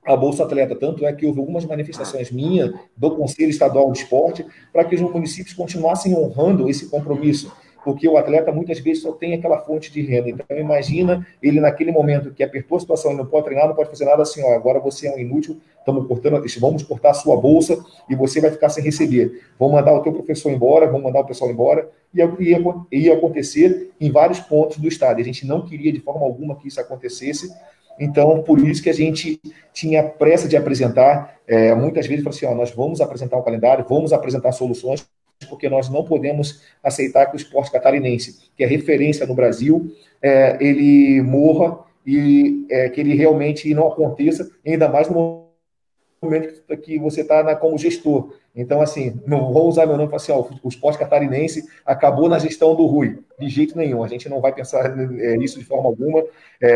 a Bolsa Atleta, tanto é que houve algumas manifestações minhas do Conselho Estadual de Esporte para que os municípios continuassem honrando esse compromisso, porque o atleta muitas vezes só tem aquela fonte de renda. Então imagina ele naquele momento que apertou a situação, ele não pode treinar, não pode fazer nada, assim, agora você é um inútil, vamos cortar a sua bolsa e você vai ficar sem receber. Vamos mandar o teu professor embora, vamos mandar o pessoal embora, e ia acontecer em vários pontos do estado. A gente não queria de forma alguma que isso acontecesse, então por isso que a gente tinha pressa de apresentar, muitas vezes falou assim, nós vamos apresentar o calendário, vamos apresentar soluções, porque nós não podemos aceitar que o esporte catarinense, que é referência no Brasil, ele morra e que ele realmente não aconteça, ainda mais no momento que você está como gestor. Então, assim, não vou usar meu nome para falar assim, o esporte catarinense acabou na gestão do Rui. De jeito nenhum, a gente não vai pensar nisso de forma alguma.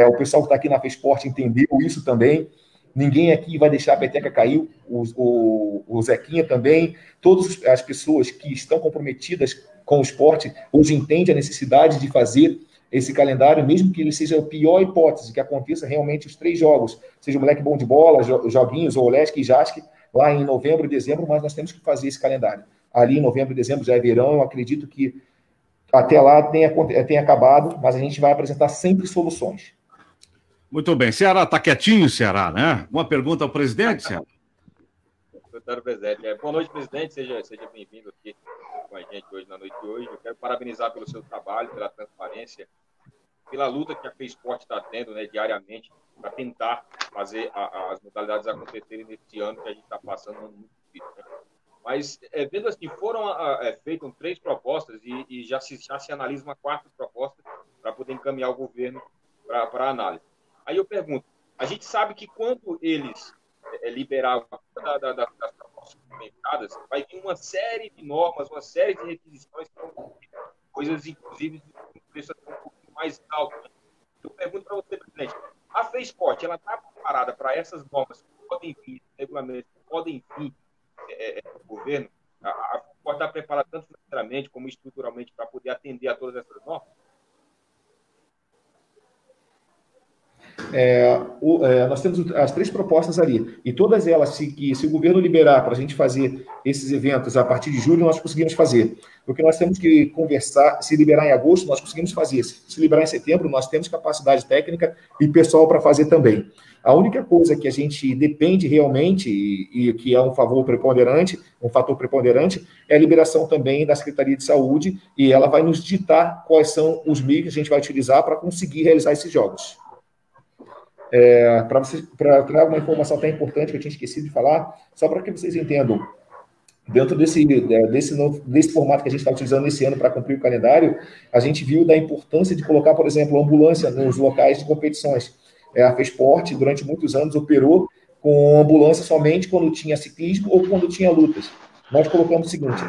O pessoal que está aqui na FESPORT entendeu isso também. Ninguém aqui vai deixar a peteca cair, o Zequinha também. Todas as pessoas que estão comprometidas com o esporte hoje entendem a necessidade de fazer esse calendário, mesmo que ele seja a pior hipótese, que aconteça realmente os 3 jogos, seja o moleque bom de bola, joguinhos, ou OLESC e JASC, lá em novembro e dezembro, mas nós temos que fazer esse calendário. Ali em novembro e dezembro já é verão, eu acredito que até lá tenha acabado, mas a gente vai apresentar sempre soluções. Muito bem. Ceará está quietinho, Ceará, né? Uma pergunta ao presidente, Ceará? Estando presente. Boa noite, presidente. Seja bem-vindo aqui com a gente hoje, na noite de hoje. Eu quero parabenizar pelo seu trabalho, pela transparência, pela luta que a FESPORT está tendo, né, diariamente, para tentar fazer as modalidades acontecerem nesse ano que a gente está passando, um ano muito difícil, né? Mas, vendo assim, foram feitas 3 propostas e já se analisa uma 4ª proposta para poder encaminhar o governo para análise. Aí eu pergunto, a gente sabe que quando eles liberaram das propostas comentadas, vai vir uma série de normas, uma série de requisições, coisas, inclusive, de um preço um pouquinho mais alto, né? Eu pergunto para você, presidente, a FESPORT, ela está preparada para essas normas que podem vir, regulamentos que podem vir do governo? A FESPORT está preparada tanto financeiramente como estruturalmente para poder atender a todas essas normas? Nós temos as 3 propostas ali, e todas elas, se o governo liberar para a gente fazer esses eventos a partir de julho, nós conseguimos fazer. Porque nós temos que conversar, se liberar em agosto, nós conseguimos fazer. Se liberar em setembro, nós temos capacidade técnica e pessoal para fazer também. A única coisa que a gente depende realmente, e que é um fator preponderante, é a liberação também da Secretaria de Saúde, e ela vai nos ditar quais são os meios que a gente vai utilizar para conseguir realizar esses jogos. Para trazer uma informação até importante que eu tinha esquecido de falar, só para que vocês entendam, dentro desse formato que a gente está utilizando esse ano para cumprir o calendário, a gente viu da importância de colocar, por exemplo, ambulância nos locais de competições. A FESPORT, durante muitos anos, operou com ambulância somente quando tinha ciclismo ou quando tinha lutas. Nós colocamos o seguinte,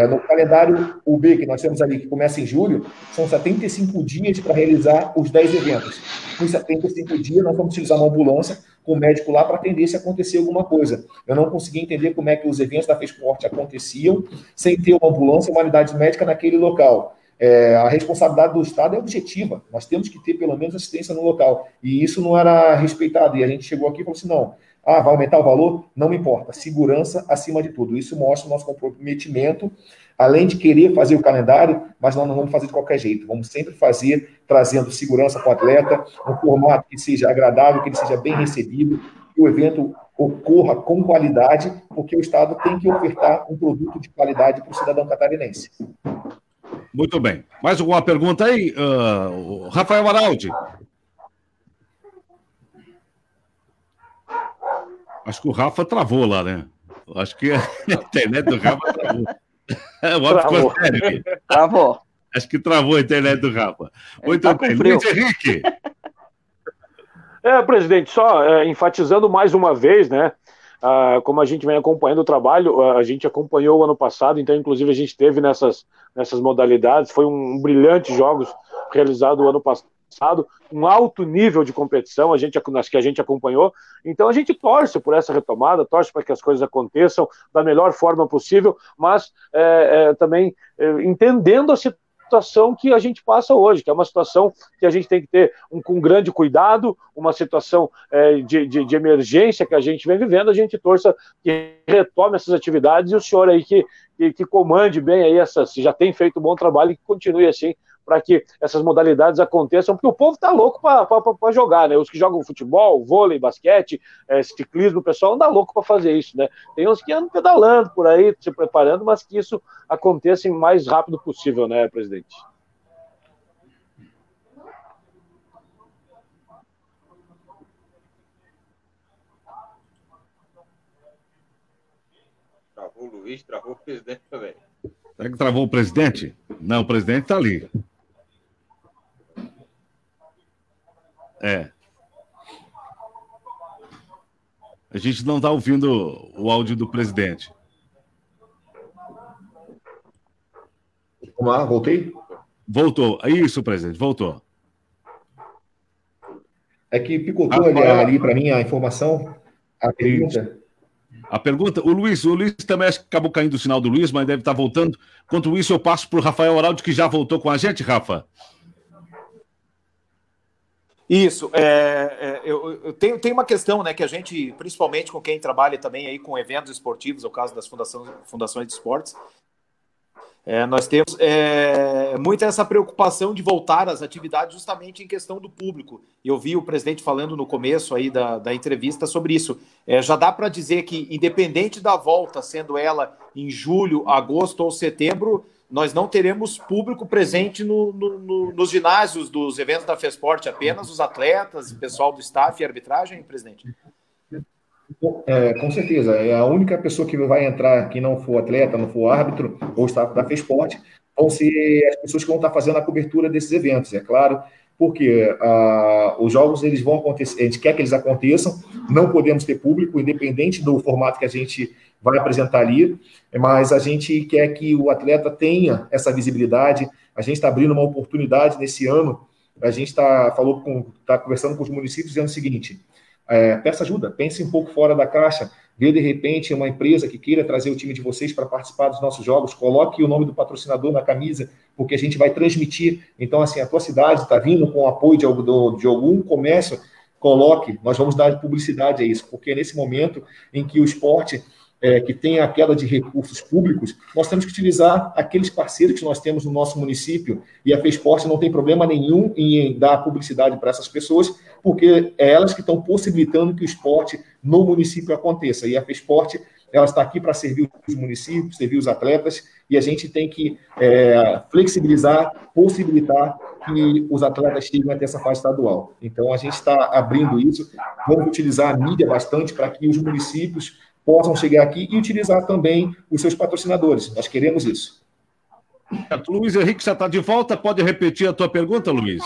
no calendário UB, que nós temos ali, que começa em julho, são 75 dias para realizar os 10 eventos. Nos 75 dias, nós vamos utilizar uma ambulância com o médico lá para atender se acontecer alguma coisa. Eu não consegui entender como é que os eventos da FESPORT aconteciam sem ter uma ambulância, uma unidade médica naquele local. A responsabilidade do Estado é objetiva. Nós temos que ter, pelo menos, assistência no local. E isso não era respeitado. E a gente chegou aqui e falou assim, não, vai aumentar o valor? Não me importa. Segurança acima de tudo. Isso mostra o nosso comprometimento, além de querer fazer o calendário, mas nós não vamos fazer de qualquer jeito. Vamos sempre fazer trazendo segurança para o atleta, um formato que seja agradável, que ele seja bem recebido, que o evento ocorra com qualidade, porque o Estado tem que ofertar um produto de qualidade para o cidadão catarinense. Muito bem. Mais alguma pergunta aí, Rafael Araldi? Acho que o Rafa travou lá, né? Acho que a internet do Rafa travou. O homem ficou sério. Travou. Acho que travou a internet do Rafa. Muito bem. Luiz Henrique. Presidente, só enfatizando mais uma vez, né? Como a gente vem acompanhando o trabalho, a gente acompanhou o ano passado, então, inclusive, a gente teve nessas modalidades, foi um brilhante jogos realizado o ano passado, um alto nível de competição, que a gente acompanhou, então a gente torce por essa retomada, torce para que as coisas aconteçam da melhor forma possível, mas também entendendo a situação que a gente passa hoje, que é uma situação que a gente tem que ter com grande cuidado, uma situação de emergência que a gente vem vivendo, a gente torça que retome essas atividades e o senhor aí que comande bem aí se já tem feito um bom trabalho e que continue assim, para que essas modalidades aconteçam, porque o povo está louco para jogar, né? Os que jogam futebol, vôlei, basquete, ciclismo, o pessoal anda louco para fazer isso, né? Tem uns que andam pedalando por aí, se preparando, mas que isso aconteça o mais rápido possível, né, presidente? Travou o Luiz, travou o presidente também. Será que travou o presidente? Não, o presidente está ali. A gente não está ouvindo o áudio do presidente. Vamos lá, voltei? Voltou. Isso, presidente, voltou. É que picotou ali para mim a informação, a pergunta. A pergunta, o Luiz também acho que acabou caindo o sinal do Luiz, mas deve estar voltando. Enquanto isso, eu passo para o Rafael Araldi, que já voltou com a gente, Rafa. Isso, eu tenho uma questão, né, que a gente, principalmente com quem trabalha também aí com eventos esportivos, é o caso das fundações de esportes, Nós temos muita essa preocupação de voltar às atividades justamente em questão do público. Eu vi o presidente falando no começo aí da entrevista sobre isso. Já dá para dizer que, independente da volta, sendo ela em julho, agosto ou setembro, nós não teremos público presente nos ginásios dos eventos da FESPORT, apenas os atletas, o pessoal do staff e arbitragem, presidente? Com certeza. É a única pessoa que vai entrar, que não for atleta, não for árbitro ou staff da FESPORT, vão ser as pessoas que vão estar fazendo a cobertura desses eventos, é claro, porque os jogos eles vão acontecer, a gente quer que eles aconteçam, não podemos ter público, independente do formato que a gente vai apresentar ali, mas a gente quer que o atleta tenha essa visibilidade. A gente está abrindo uma oportunidade nesse ano, a gente está conversando com os municípios dizendo o seguinte: peça ajuda, pense um pouco fora da caixa, vê de repente uma empresa que queira trazer o time de vocês para participar dos nossos jogos, coloque o nome do patrocinador na camisa, porque a gente vai transmitir. Então, assim, a tua cidade está vindo com o apoio de algum comércio, coloque, nós vamos dar publicidade a isso, porque nesse momento em que o esporte que tem a queda de recursos públicos, nós temos que utilizar aqueles parceiros que nós temos no nosso município, e a FESPORT não tem problema nenhum em dar publicidade para essas pessoas, porque é elas que estão possibilitando que o esporte no município aconteça, e a FESPORT, ela está aqui para servir os municípios, servir os atletas, e a gente tem que flexibilizar, possibilitar que os atletas cheguem até essa fase estadual. Então, a gente está abrindo isso, vamos utilizar a mídia bastante para que os municípios possam chegar aqui e utilizar também os seus patrocinadores. Nós queremos isso. Luiz Henrique já está de volta. Pode repetir a tua pergunta, Luiz?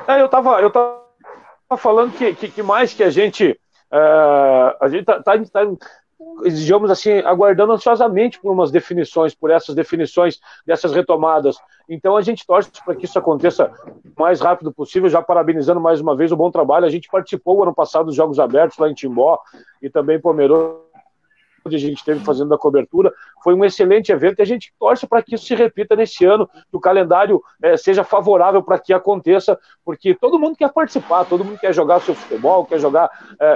Eu estava falando que mais que a gente está, digamos assim, aguardando ansiosamente por umas definições, por essas definições dessas retomadas. Então a gente torce para que isso aconteça o mais rápido possível, já parabenizando mais uma vez o bom trabalho. A gente participou ano passado dos Jogos Abertos lá em Timbó e também em Pomerode, onde a gente esteve fazendo a cobertura. Foi um excelente evento e a gente torce para que isso se repita nesse ano, que o calendário seja favorável para que aconteça, porque todo mundo quer participar, todo mundo quer jogar o seu futebol, quer jogar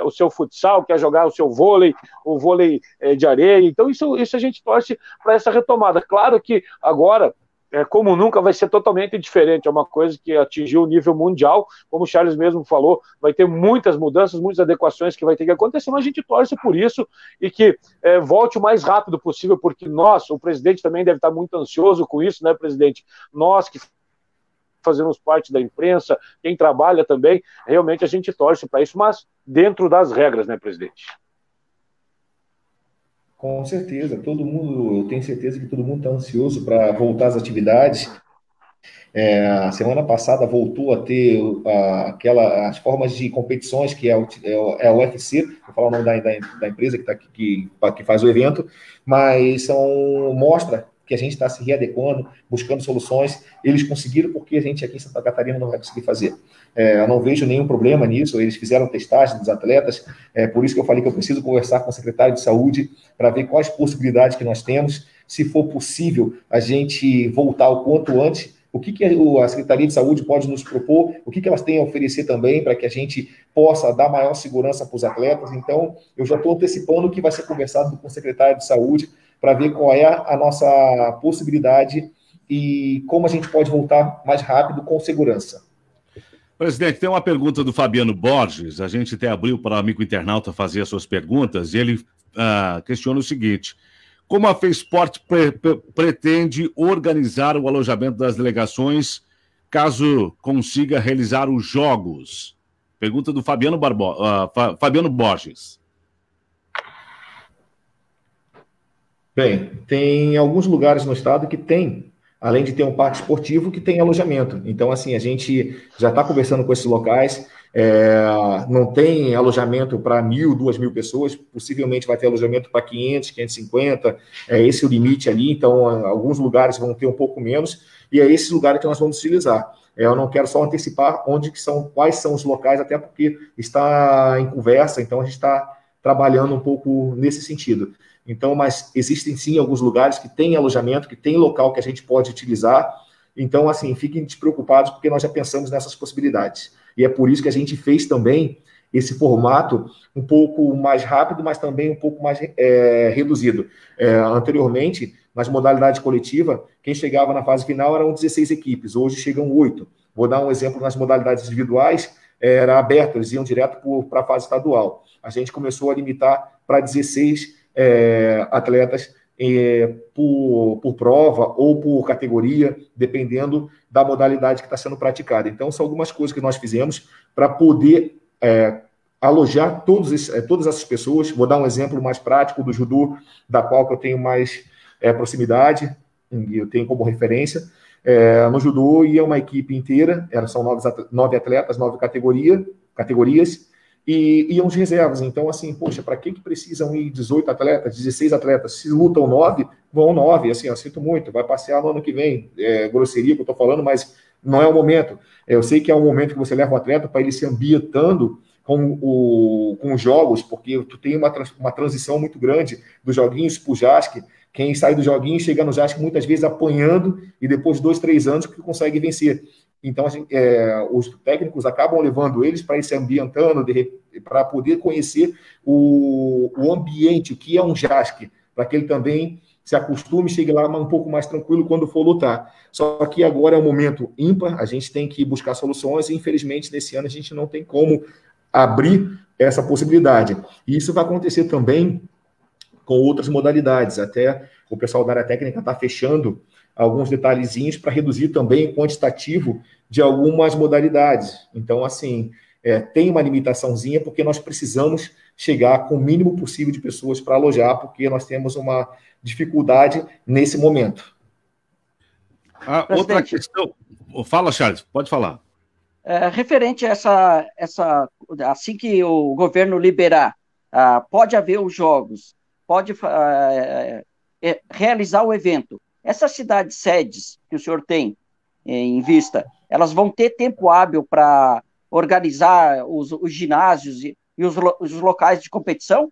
o seu futsal, quer jogar o seu vôlei, o vôlei de areia. Então isso a gente torce para essa retomada. Claro que agora, como nunca, vai ser totalmente diferente, é uma coisa que atingiu o nível mundial, como o Charles mesmo falou, vai ter muitas mudanças, muitas adequações que vai ter que acontecer, mas a gente torce por isso e que volte o mais rápido possível, porque nós, o presidente também deve estar muito ansioso com isso, né, presidente? Nós que fazemos parte da imprensa, quem trabalha também, realmente a gente torce para isso, mas dentro das regras, né, presidente? Com certeza, eu tenho certeza que todo mundo está ansioso para voltar às atividades. A semana passada voltou a ter as formas de competições, que é a UFC, vou falar o nome da empresa que faz o evento, mas mostra que a gente está se readequando, buscando soluções. Eles conseguiram, porque a gente aqui em Santa Catarina não vai conseguir fazer. Eu não vejo nenhum problema nisso. Eles fizeram testagem dos atletas, por isso que eu falei que eu preciso conversar com o secretário de saúde para ver quais possibilidades que nós temos, se for possível a gente voltar o quanto antes, o que a Secretaria de Saúde pode nos propor, o que elas têm a oferecer também para que a gente possa dar maior segurança para os atletas. Então, eu já estou antecipando o que vai ser conversado com o secretário de Saúde para ver qual é a nossa possibilidade e como a gente pode voltar mais rápido com segurança. Presidente, tem uma pergunta do Fabiano Borges, a gente até abriu para o amigo internauta fazer as suas perguntas, e ele questiona o seguinte: como a FESPORT pretende organizar o alojamento das delegações caso consiga realizar os jogos? Pergunta do Fabiano Borges. Bem, tem alguns lugares no estado que tem, além de ter um parque esportivo, que tem alojamento. Então, assim, a gente já está conversando com esses locais. Não tem alojamento para 1.000, 2.000 pessoas, possivelmente vai ter alojamento para 500, 550, esse é o limite ali. Então, alguns lugares vão ter um pouco menos, e é esse lugar que nós vamos utilizar. Eu não quero só antecipar quais são os locais, até porque está em conversa, então a gente está trabalhando um pouco nesse sentido. Então, mas existem sim alguns lugares que tem alojamento, que tem local que a gente pode utilizar. Então, assim, fiquem despreocupados, porque nós já pensamos nessas possibilidades. E é por isso que a gente fez também esse formato um pouco mais rápido, mas também um pouco mais reduzido. Anteriormente, nas modalidades coletivas, quem chegava na fase final eram 16 equipes, hoje chegam 8. Vou dar um exemplo nas modalidades individuais, era aberto, eles iam direto para a fase estadual. A gente começou a limitar para 16 atletas por prova ou por categoria, dependendo da modalidade que está sendo praticada. Então, são algumas coisas que nós fizemos para poder alojar todas essas pessoas. Vou dar um exemplo mais prático do judô, da qual eu tenho mais proximidade, eu tenho como referência. No judô ia uma equipe inteira, são 9 atletas, 9 categorias, e iam os reservas. Então, assim, poxa, para que precisam ir 18 atletas, 16 atletas? Se lutam 9, vão 9. Assim, eu sinto muito, vai passear no ano que vem. Grosseria que eu estou falando, mas não é o momento. Eu sei que é um momento que você leva o atleta para ele se ambientando com os jogos, porque tu tem uma transição muito grande dos joguinhos para o JASC. Quem sai do joguinho chega no JASC muitas vezes apanhando e depois de 2, 3 anos que consegue vencer. Então, os técnicos acabam levando eles para ir se ambientando, para poder conhecer o ambiente, o que é um JASC, para que ele também se acostume e chegue lá um pouco mais tranquilo quando for lutar. Só que agora é um momento ímpar, a gente tem que buscar soluções e, infelizmente, nesse ano a gente não tem como abrir essa possibilidade. E isso vai acontecer também com outras modalidades. Até o pessoal da área técnica está fechando alguns detalhezinhos para reduzir também o quantitativo de algumas modalidades. Então, assim, tem uma limitaçãozinha, porque nós precisamos chegar com o mínimo possível de pessoas para alojar, porque nós temos uma dificuldade nesse momento. Outra questão... Fala, Charles, pode falar. Referente a essa... Assim que o governo liberar, pode haver os jogos, pode realizar o evento. Essas cidades sedes que o senhor tem em vista, elas vão ter tempo hábil para organizar os ginásios e os locais de competição?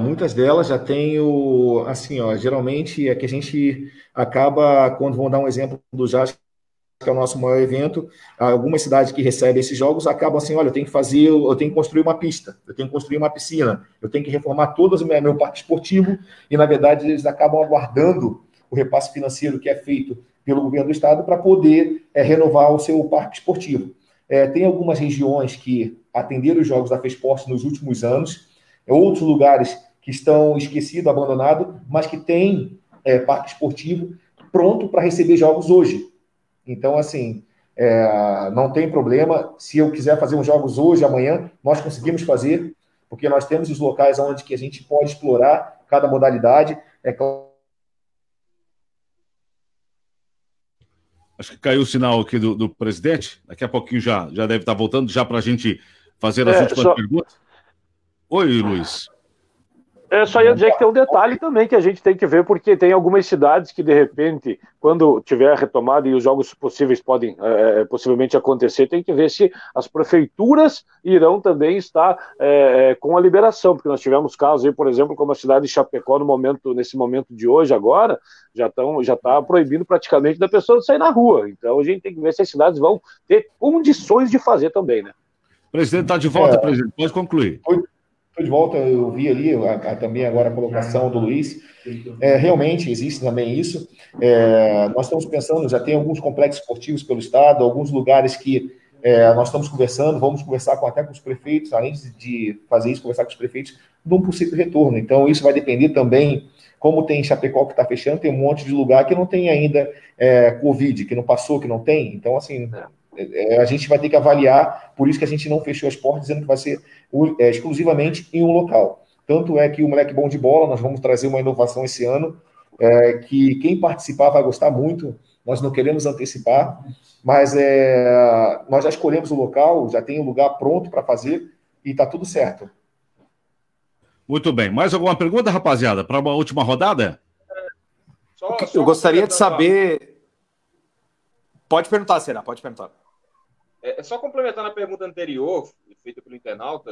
Muitas delas já têm assim, geralmente é que a gente acaba, quando vão dar um exemplo do JASC, que é o nosso maior evento, algumas cidades que recebem esses jogos acabam assim, olha, eu tenho que construir uma pista, eu tenho que construir uma piscina, eu tenho que reformar todo o meu parque esportivo, e na verdade eles acabam aguardando o repasse financeiro que é feito pelo governo do estado para poder renovar o seu parque esportivo. Tem algumas regiões que atenderam os jogos da FESPORT nos últimos anos, outros lugares que estão esquecidos, abandonados, mas que têm parque esportivo pronto para receber jogos hoje. Então, assim, não tem problema. Se eu quiser fazer uns jogos hoje, amanhã, nós conseguimos fazer, porque nós temos os locais onde que a gente pode explorar cada modalidade. Acho que caiu o sinal aqui do presidente. Daqui a pouquinho já deve estar voltando, já para a gente fazer as últimas perguntas. Oi, Luiz. Só ia dizer que tem um detalhe também que a gente tem que ver, porque tem algumas cidades que, de repente, quando tiver retomada e os jogos possíveis podem possivelmente acontecer, tem que ver se as prefeituras irão também estar com a liberação, porque nós tivemos casos aí, por exemplo, como a cidade de Chapecó, nesse momento de hoje, agora, já está proibindo praticamente da pessoa sair na rua. Então a gente tem que ver se as cidades vão ter condições de fazer também, né? O presidente está de volta, presidente. Pode concluir. Estou de volta, eu vi ali também agora a colocação do Luiz. Realmente existe também isso. Nós estamos pensando, já tem alguns complexos esportivos pelo estado, alguns lugares que nós estamos conversando, vamos conversar até com os prefeitos, além de fazer isso, conversar com os prefeitos, de um possível retorno. Então, isso vai depender também, como tem Chapecó que está fechando, tem um monte de lugar que não tem ainda Covid, que não passou, que não tem. Então, assim... a gente vai ter que avaliar, por isso que a gente não fechou as portas, dizendo que vai ser exclusivamente em um local. Tanto é que o Moleque Bom de Bola, nós vamos trazer uma inovação esse ano, que quem participar vai gostar muito, nós não queremos antecipar, mas nós já escolhemos o local, já tem o lugar pronto para fazer, e está tudo certo. Muito bem. Mais alguma pergunta, rapaziada, para uma última rodada? Eu gostaria de saber... Pode perguntar, Será, pode perguntar. Só complementando a pergunta anterior, feita pelo internauta,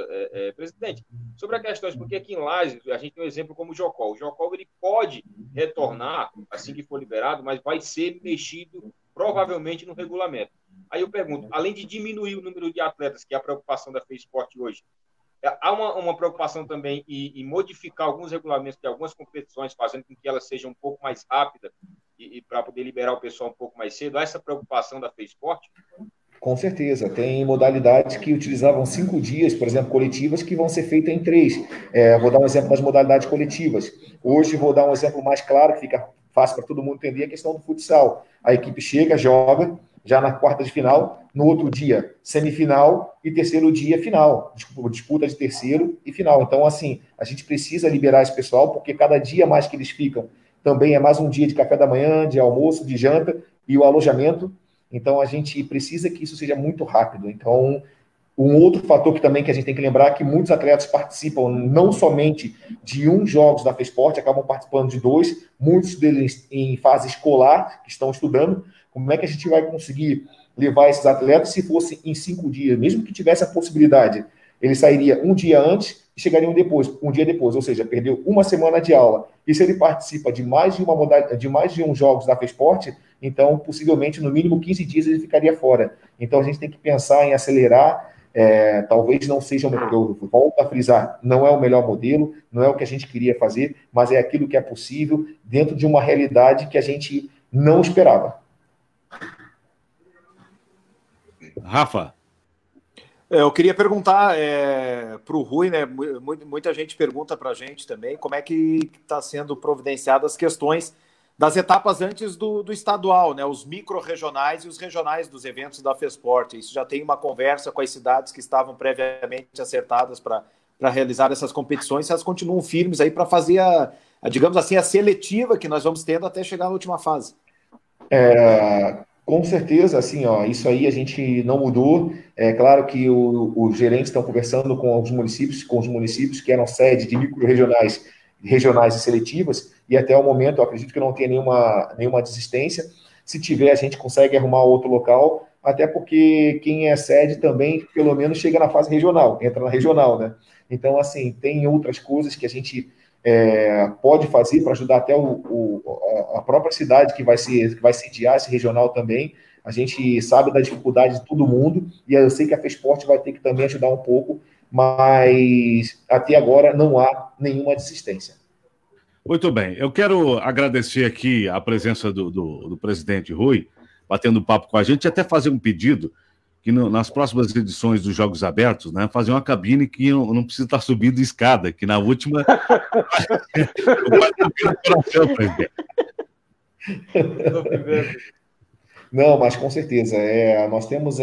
presidente, sobre a questão, porque aqui em Lages, a gente tem um exemplo como o Jocol. O Jocol, ele pode retornar assim que for liberado, mas vai ser mexido provavelmente no regulamento. Aí eu pergunto, além de diminuir o número de atletas, que é a preocupação da FESPORT hoje, há uma preocupação também em modificar alguns regulamentos de algumas competições, fazendo com que elas sejam um pouco mais rápidas e para poder liberar o pessoal um pouco mais cedo? Há essa preocupação da FESPORT? Com certeza. Tem modalidades que utilizavam 5 dias, por exemplo, coletivas, que vão ser feitas em 3. Vou dar um exemplo das modalidades coletivas. Hoje vou dar um exemplo mais claro, que fica fácil para todo mundo entender, a questão do futsal. A equipe chega, joga, já na quarta de final, no outro dia, semifinal, e terceiro dia, final. Disputa de terceiro e final. Então, assim, a gente precisa liberar esse pessoal, porque cada dia mais que eles ficam, também é mais um dia de café da manhã, de almoço, de janta, e o alojamento. Então, a gente precisa que isso seja muito rápido. Então, um outro fator que a gente tem que lembrar é que muitos atletas participam não somente de jogos da FESPORT, acabam participando de 2, muitos deles em fase escolar, que estão estudando. Como é que a gente vai conseguir levar esses atletas se fosse em 5 dias? Mesmo que tivesse a possibilidade, ele sairia um dia antes e chegariam um dia depois, ou seja, perdeu uma semana de aula. E se ele participa de mais de uma modalidade, de mais de jogos da FESPORT, então possivelmente no mínimo 15 dias ele ficaria fora. Então a gente tem que pensar em acelerar. Talvez não seja o melhor, eu volto a frisar, não é o melhor modelo, não é o que a gente queria fazer, mas é aquilo que é possível dentro de uma realidade que a gente não esperava. Rafa. Eu queria perguntar para o Rui, né? Muita gente pergunta para a gente também como é que está sendo providenciadas as questões das etapas antes do estadual, né? Os micro-regionais e os regionais dos eventos da FESPORT. Isso já tem uma conversa com as cidades que estavam previamente acertadas para realizar essas competições, se elas continuam firmes aí para fazer digamos assim, a seletiva que nós vamos tendo até chegar na última fase. Com certeza, assim, isso aí a gente não mudou. É claro que os gerentes estão conversando com os municípios que eram sede de micro-regionais, regionais e seletivas, e até o momento eu acredito que não tem nenhuma desistência. Se tiver, a gente consegue arrumar outro local, até porque quem é sede também, pelo menos, chega na fase regional, entra na regional, né? Então, assim, tem outras coisas que a gente pode fazer para ajudar até a própria cidade que vai sediar esse regional também. A gente sabe da dificuldade de todo mundo, e eu sei que a FESPORT vai ter que também ajudar um pouco, mas até agora não há nenhuma desistência. Muito bem, eu quero agradecer aqui a presença do presidente Rui, batendo papo com a gente, e até fazer um pedido que nas próximas edições dos Jogos Abertos, né, fazer uma cabine que não precisa estar subindo escada, que na última... Não, mas com certeza. Nós temos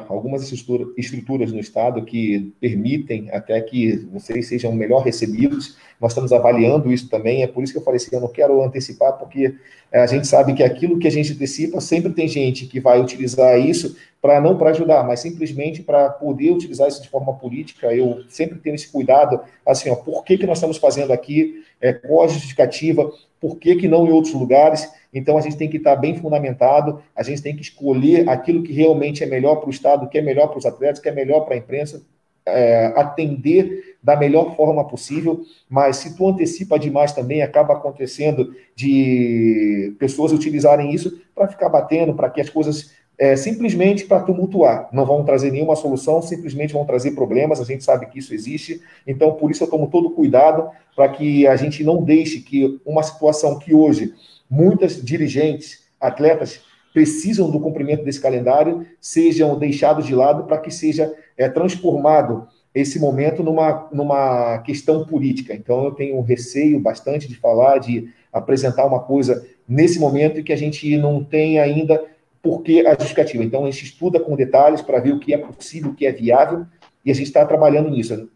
algumas estruturas no Estado que permitem até que vocês sejam melhor recebidos. Nós estamos avaliando isso também. É por isso que eu falei assim, eu não quero antecipar, porque a gente sabe que aquilo que a gente antecipa, sempre tem gente que vai utilizar isso não para ajudar, mas simplesmente para poder utilizar isso de forma política. Eu sempre tenho esse cuidado, assim, por que nós estamos fazendo aqui, qual a justificativa, por que não em outros lugares. Então, a gente tem que estar bem fundamentado, a gente tem que escolher aquilo que realmente é melhor para o Estado, que é melhor para os atletas, que é melhor para a imprensa, atender da melhor forma possível, mas se tu antecipa demais também, acaba acontecendo de pessoas utilizarem isso para ficar batendo, para que as coisas simplesmente para tumultuar, não vão trazer nenhuma solução, simplesmente vão trazer problemas, a gente sabe que isso existe, então por isso eu tomo todo cuidado para que a gente não deixe que uma situação que hoje muitas dirigentes, atletas, precisam do cumprimento desse calendário, sejam deixados de lado para que seja transformado esse momento numa questão política. Então, eu tenho receio bastante de falar, de apresentar uma coisa nesse momento e que a gente não tem ainda por que a justificativa. Então, a gente estuda com detalhes para ver o que é possível, o que é viável, e a gente está trabalhando nisso.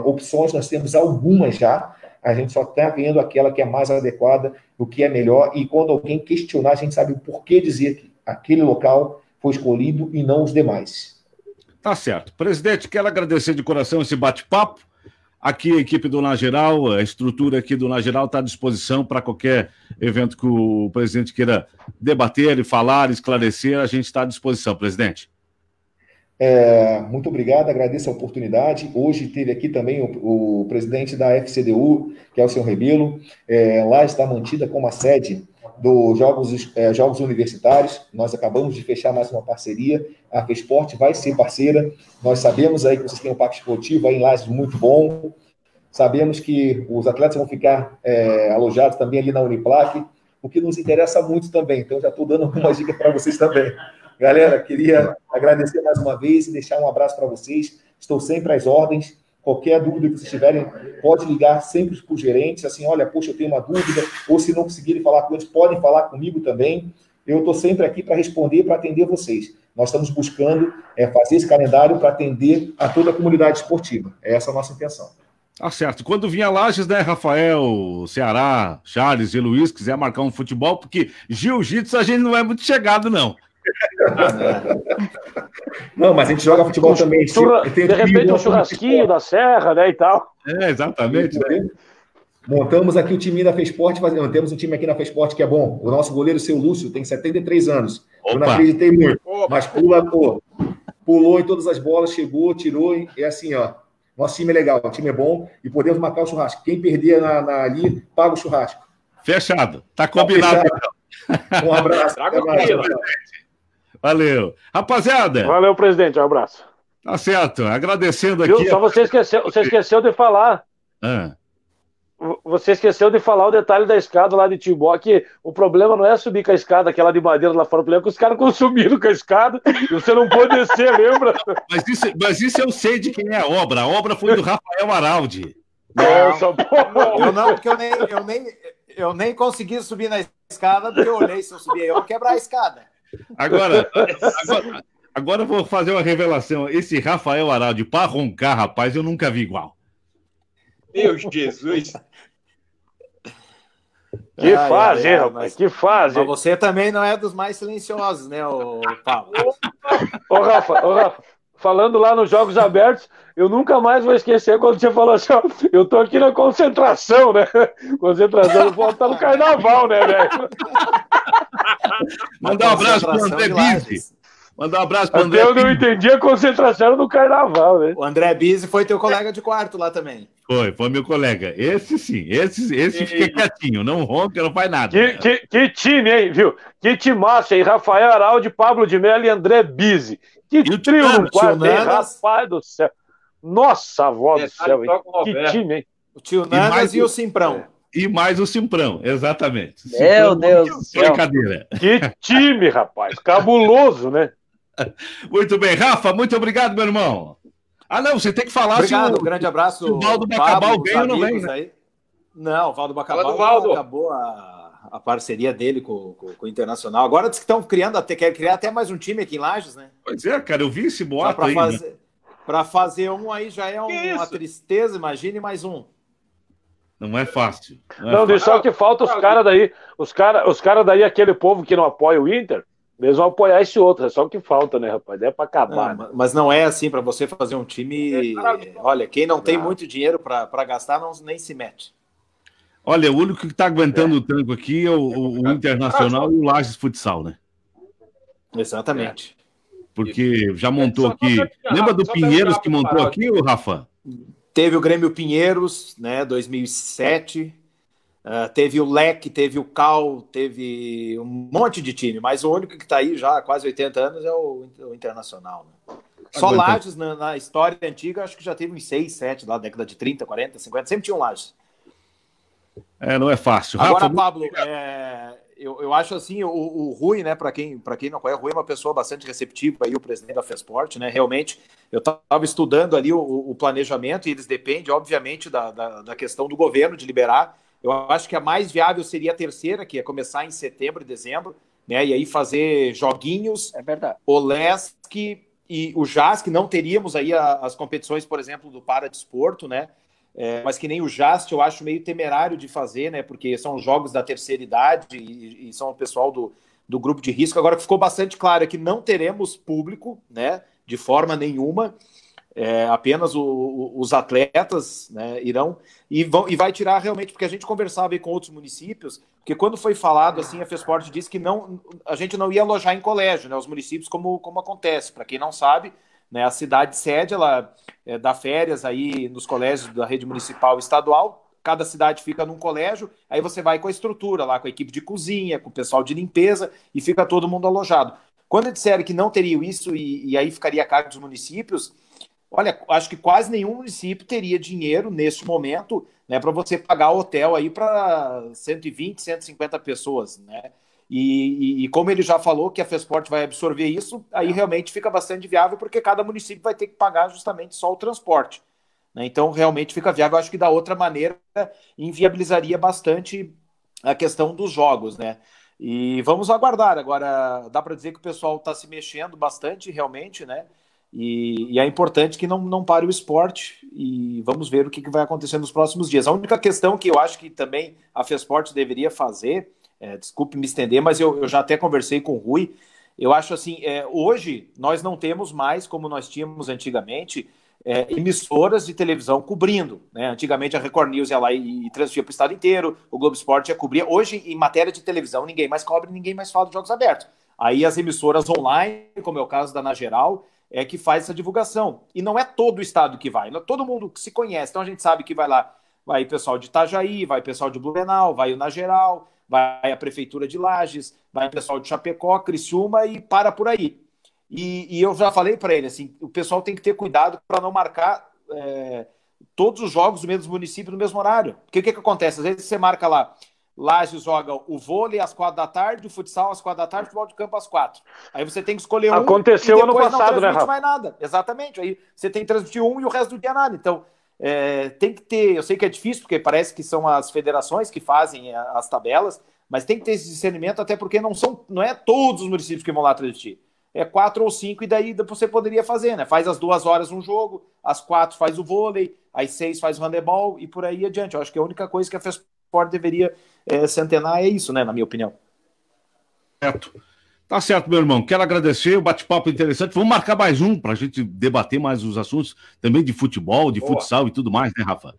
Opções, nós temos algumas já, a gente só está vendo aquela que é mais adequada, o que é melhor, e quando alguém questionar, a gente sabe o porquê dizer que aquele local foi escolhido e não os demais. Tá certo. Presidente, quero agradecer de coração esse bate-papo. Aqui a equipe do Na Geral, a estrutura aqui do Na Geral está à disposição para qualquer evento que o presidente queira debater, falar, esclarecer, a gente está à disposição, presidente. Muito obrigado, agradeço a oportunidade. Hoje teve aqui também o presidente da FCDU, que é o senhor Rebelo. Lá está mantida como a sede dos Jogos Universitários. Nós acabamos de fechar mais uma parceria. A FESPORT vai ser parceira. Nós sabemos aí que vocês têm um parque esportivo aí em Lages muito bom. Sabemos que os atletas vão ficar alojados também ali na Uniplac, o que nos interessa muito também. Então, já estou dando algumas dicas para vocês também. Galera, queria agradecer mais uma vez e deixar um abraço para vocês. Estou sempre às ordens. Qualquer dúvida que vocês tiverem, pode ligar sempre para os gerentes, assim, olha, poxa, eu tenho uma dúvida, ou se não conseguirem falar com eles, podem falar comigo também. Eu estou sempre aqui para responder, para atender vocês. Nós estamos buscando fazer esse calendário para atender a toda a comunidade esportiva. Essa é a nossa intenção. Tá certo. Quando vinha Lages, né, Rafael, Ceará, Charles e Luiz, quiser marcar um futebol, porque jiu-jitsu a gente não é muito chegado, não. Não, mas a gente joga futebol também. De repente um churrasquinho da Serra, né, e tal. Exatamente. Né? Montamos aqui o time da FESPORT, temos um time aqui na FESPORT que é bom. O nosso goleiro, seu Lúcio, tem 73 anos. Opa. Eu não acreditei muito, mas pulou em todas as bolas, chegou, tirou, e é assim, ó. Nosso time é legal, o time é bom e podemos marcar o churrasco. Quem perder ali, paga o churrasco. Fechado. Tá combinado. Um abraço. Valeu. Rapaziada. Valeu, presidente. Um abraço. Tá certo. Agradecendo aqui. Só você esqueceu de falar. Você esqueceu de falar o detalhe da escada lá de Timbó, que o problema não é subir com a escada, aquela de madeira lá fora, o problema é que os caras consumiram com a escada e você não pôde descer, lembra? Mas isso eu sei de quem é a obra. A obra foi do Rafael Araldi. Nossa, pô. Eu não, porque eu nem consegui subir na escada, porque eu olhei se eu subir, eu vou quebrar a escada. Agora eu vou fazer uma revelação. Esse Rafael Araldi, para roncar, rapaz, eu nunca vi igual. Meu Jesus! Que fase, hein, rapaz? Que fase. Mas você também não é dos mais silenciosos, né, Paulo? Ô, Rafa, falando lá nos Jogos Abertos, eu nunca mais vou esquecer quando você falou assim, ó, eu tô aqui na concentração, né? Concentração, vou estar no carnaval, né, velho? Mandar um abraço pro André Bizzi. Mandar um abraço pro André. Eu não entendi a concentração no carnaval, né? O André Bizzi foi teu colega de quarto lá também. Foi meu colega. Esse sim, esse fica quietinho, não ronca, não faz nada. Que time, hein, viu? Que timaço, hein? Rafael Araldi, Pablo de Mello e André Bizzi. Que trio no quarto, hein? Rapaz do céu. Nossa, avó do céu, hein? Que time, hein? O tio Nanas e o Simprão. E mais o Simprão, exatamente. Meu Deus do céu. Brincadeira. Que time, rapaz. Cabuloso, né? Muito bem. Rafa, muito obrigado, meu irmão. Ah, não, você tem que falar. Obrigado, um grande abraço. O Valdo Bacabal vem ou não vem, né? Aí. Não, o Valdo Bacabal acabou a parceria dele com o Internacional. Agora diz que estão quer criar até mais um time aqui em Lages, né? Pois é, cara, eu vi esse boato aí. Para fazer um aí já é uma tristeza, imagine mais um. Não é fácil. Não, só que falta os caras daí. Os cara daí, aquele povo que não apoia o Inter, eles vão apoiar esse outro. É só o que falta, né, rapaz? É para acabar. Não, né? Mas não é assim para você fazer um time. Olha, quem não tem muito dinheiro para gastar, nem se mete. Olha, o único que está aguentando o tranco aqui é o Internacional e o Lages Futsal, né? Exatamente. Porque já montou aqui. Lembra do Pinheiros que montou aqui, Rafa? Teve o Grêmio Pinheiros, né, 2007. Teve o LEC, teve o CAL, teve um monte de time. Mas o único que está aí já há quase 80 anos é o Internacional. Né? Só Lages, na história antiga, acho que já teve uns 6, 7, lá, década de 30, 40, 50. Sempre tinha um Lages. Não é fácil. Agora, Rafa, Pablo, eu acho assim, o Rui, né, para quem não conhece, o Rui é uma pessoa bastante receptiva, aí, o presidente da FESPORT, né, realmente, eu estava estudando ali o planejamento, e eles dependem, obviamente, da questão do governo de liberar. Eu acho que a mais viável seria a terceira, que é começar em setembro e dezembro, né, e aí fazer joguinhos, o LESC e o JASC, não teríamos aí as competições, por exemplo, do Paradesporto, né, mas que nem o JAST eu acho meio temerário de fazer, né? Porque são jogos da terceira idade e são o pessoal do grupo de risco. Agora, que ficou bastante claro é que não teremos público, né? De forma nenhuma. Apenas os atletas, né, irão e vai tirar realmente, porque a gente conversava aí com outros municípios, porque quando foi falado assim, a FESPORT disse que a gente não ia alojar em colégio, né? Os municípios, como acontece. Para quem não sabe, né, a cidade sede, ela dá férias aí nos colégios da rede municipal e estadual, cada cidade fica num colégio, aí você vai com a estrutura lá, com a equipe de cozinha, com o pessoal de limpeza, e fica todo mundo alojado. Quando disseram que não teriam isso e aí ficaria a cargo dos municípios, olha, acho que quase nenhum município teria dinheiro neste momento, né, para você pagar hotel aí para 120, 150 pessoas, né? E como ele já falou que a FESPORT vai absorver isso, aí realmente fica bastante viável, porque cada município vai ter que pagar justamente só o transporte, né? Então realmente fica viável. Acho que da outra maneira inviabilizaria bastante a questão dos jogos, né? E vamos aguardar. Agora, dá para dizer que o pessoal está se mexendo bastante, realmente, né? E é importante que não pare o esporte, e vamos ver o que vai acontecer nos próximos dias. A única questão que eu acho que também a FESPORT deveria fazer, desculpe me estender, mas eu já até conversei com o Rui, eu acho assim, hoje nós não temos mais, como nós tínhamos antigamente, emissoras de televisão cobrindo, né? Antigamente a Record News ia lá e transmitia para o estado inteiro, o Globo Esporte ia cobrir. Hoje, em matéria de televisão, ninguém mais cobre, ninguém mais fala de jogos abertos. Aí as emissoras online, como é o caso da Na Geral, que faz essa divulgação. E não é todo o estado que vai, todo mundo que se conhece. Então a gente sabe que vai lá, vai o pessoal de Itajaí, vai o pessoal de Blumenau, vai o Na Geral, vai a Prefeitura de Lages, vai o pessoal de Chapecó, Criciúma e para por aí. E eu já falei para ele, assim, o pessoal tem que ter cuidado para não marcar todos os jogos do mesmo município no mesmo horário. Porque o que acontece? Às vezes você marca lá, Lages joga o vôlei às 4 da tarde, o futsal às 4 da tarde, o futebol de campo às 4. Aí você tem que escolher um. Aconteceu ano passado, né, Rafa? Não mais nada. Exatamente. Aí você tem que transmitir um e o resto do dia nada. Então, tem que ter. Eu sei que é difícil, porque parece que são as federações que fazem as tabelas, mas tem que ter esse discernimento, até porque não é todos os municípios que vão lá transmitir. 4 ou 5, e daí você poderia fazer, né? Faz às 2 horas um jogo, às 4 faz o vôlei, às 6 faz o handebol e por aí adiante. Eu acho que a única coisa que a FESPORT deveria se antenar é isso, né? Na minha opinião. Certo. Tá certo, meu irmão. Quero agradecer o bate-papo interessante. Vamos marcar mais um para a gente debater mais os assuntos também de futebol, de futsal e tudo mais, né, Rafa?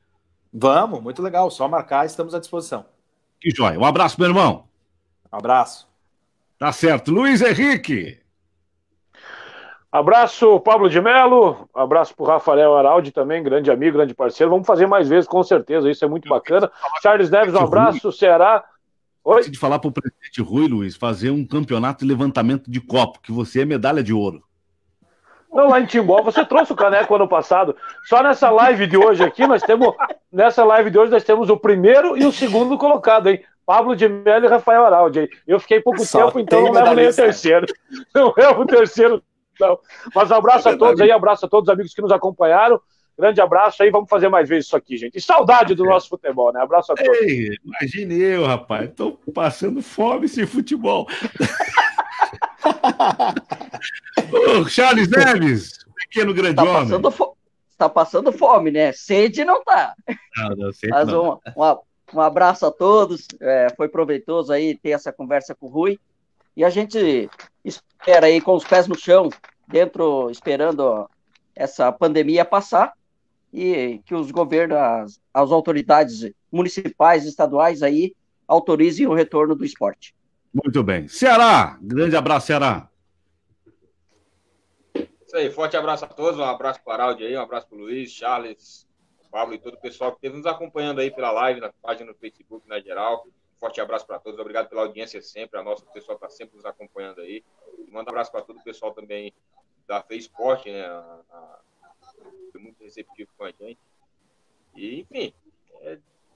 Vamos, muito legal. Só marcar, estamos à disposição. Que joia. Um abraço, meu irmão. Um abraço. Tá certo. Luiz Henrique. Abraço, Pablo de Melo. Abraço pro Rafael Araldi também, grande amigo, grande parceiro. Vamos fazer mais vezes, com certeza. Isso é muito bacana. Charles Neves, um abraço. Ceará. Oi? Preciso falar pro presidente Rui, Luiz, fazer um campeonato de levantamento de copo, que você é medalha de ouro. Não, lá em Timbó, você trouxe o caneco ano passado. Só nessa live de hoje aqui, nós temos o primeiro e o segundo colocado, hein? Pablo de Melo e Rafael Araldi. Eu fiquei pouco tempo, então não levo nem o terceiro. Não levo o terceiro, não. Mas abraço a todos aí, abraço a todos os amigos que nos acompanharam. Grande abraço aí, vamos fazer mais vezes isso aqui, gente. E saudade do nosso futebol, né? Abraço a todos. Ei, imagine eu, rapaz. Tô passando fome sem futebol. Ô, Charles Neves, pequeno grande homem. Tá passando fome, né? Sede não tá. Não, sede mas não. Um abraço a todos. Foi proveitoso aí ter essa conversa com o Rui. E a gente espera aí com os pés no chão, esperando essa pandemia passar, e que os governos, as autoridades municipais, estaduais aí autorizem o retorno do esporte. Muito bem. Ceará, grande abraço, Ceará. Isso aí, forte abraço a todos, um abraço para o Araldi aí, um abraço para o Luiz, Charles, Pablo e todo o pessoal que esteve nos acompanhando aí pela live, na página no Facebook, na geral. Forte abraço para todos, obrigado pela audiência sempre, a nossa pessoa está sempre nos acompanhando aí. Manda um abraço para todo o pessoal também da FESPORT, né? Foi muito receptivo com a gente. E, enfim,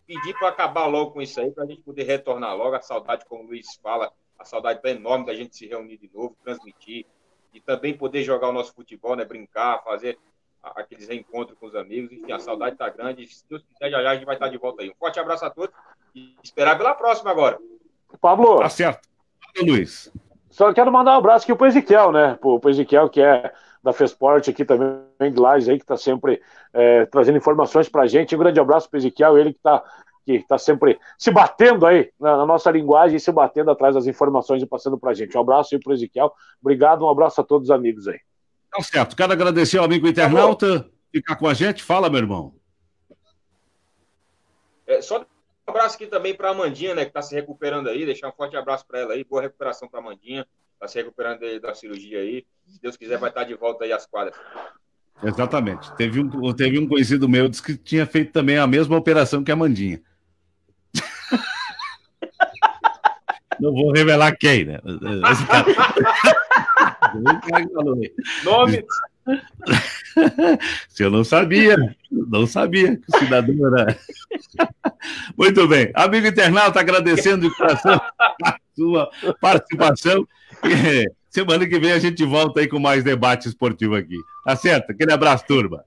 pedir para acabar logo com isso aí, para a gente poder retornar logo. A saudade, como o Luiz fala, a saudade está enorme da gente se reunir de novo, transmitir, e também poder jogar o nosso futebol, né? Brincar, fazer aqueles reencontros com os amigos. Enfim, a saudade está grande. Se Deus quiser, já a gente vai estar de volta aí. Um forte abraço a todos e esperar pela próxima agora. Pablo. Tá certo. Luiz. Só quero mandar um abraço aqui pro Ezequiel, né? Pro Ezequiel, que é da FESPORT aqui também, de Lages, aí, que está sempre trazendo informações pra gente. Um grande abraço pro Ezequiel, ele que tá sempre se batendo aí na nossa linguagem, se batendo atrás das informações e passando pra gente. Um abraço aí pro Ezequiel. Obrigado, um abraço a todos os amigos aí. Tá certo. Quero agradecer ao amigo internauta ficar com a gente. Fala, meu irmão. Só um abraço aqui também para a Amandinha, né, que está se recuperando aí. Deixar um forte abraço para ela aí. Boa recuperação para a Amandinha. Está se recuperando da cirurgia aí. Se Deus quiser, vai estar de volta aí às quadras. Exatamente. Teve um conhecido meu disse que tinha feito também a mesma operação que a Mandinha. Não vou revelar quem, né? Esse cara... Nome? Se eu não sabia que o cidadão era... Muito bem. Amigo internauta, agradecendo de coração a sua participação. E semana que vem a gente volta aí com mais debate esportivo aqui. Tá certo? Aquele abraço, turma.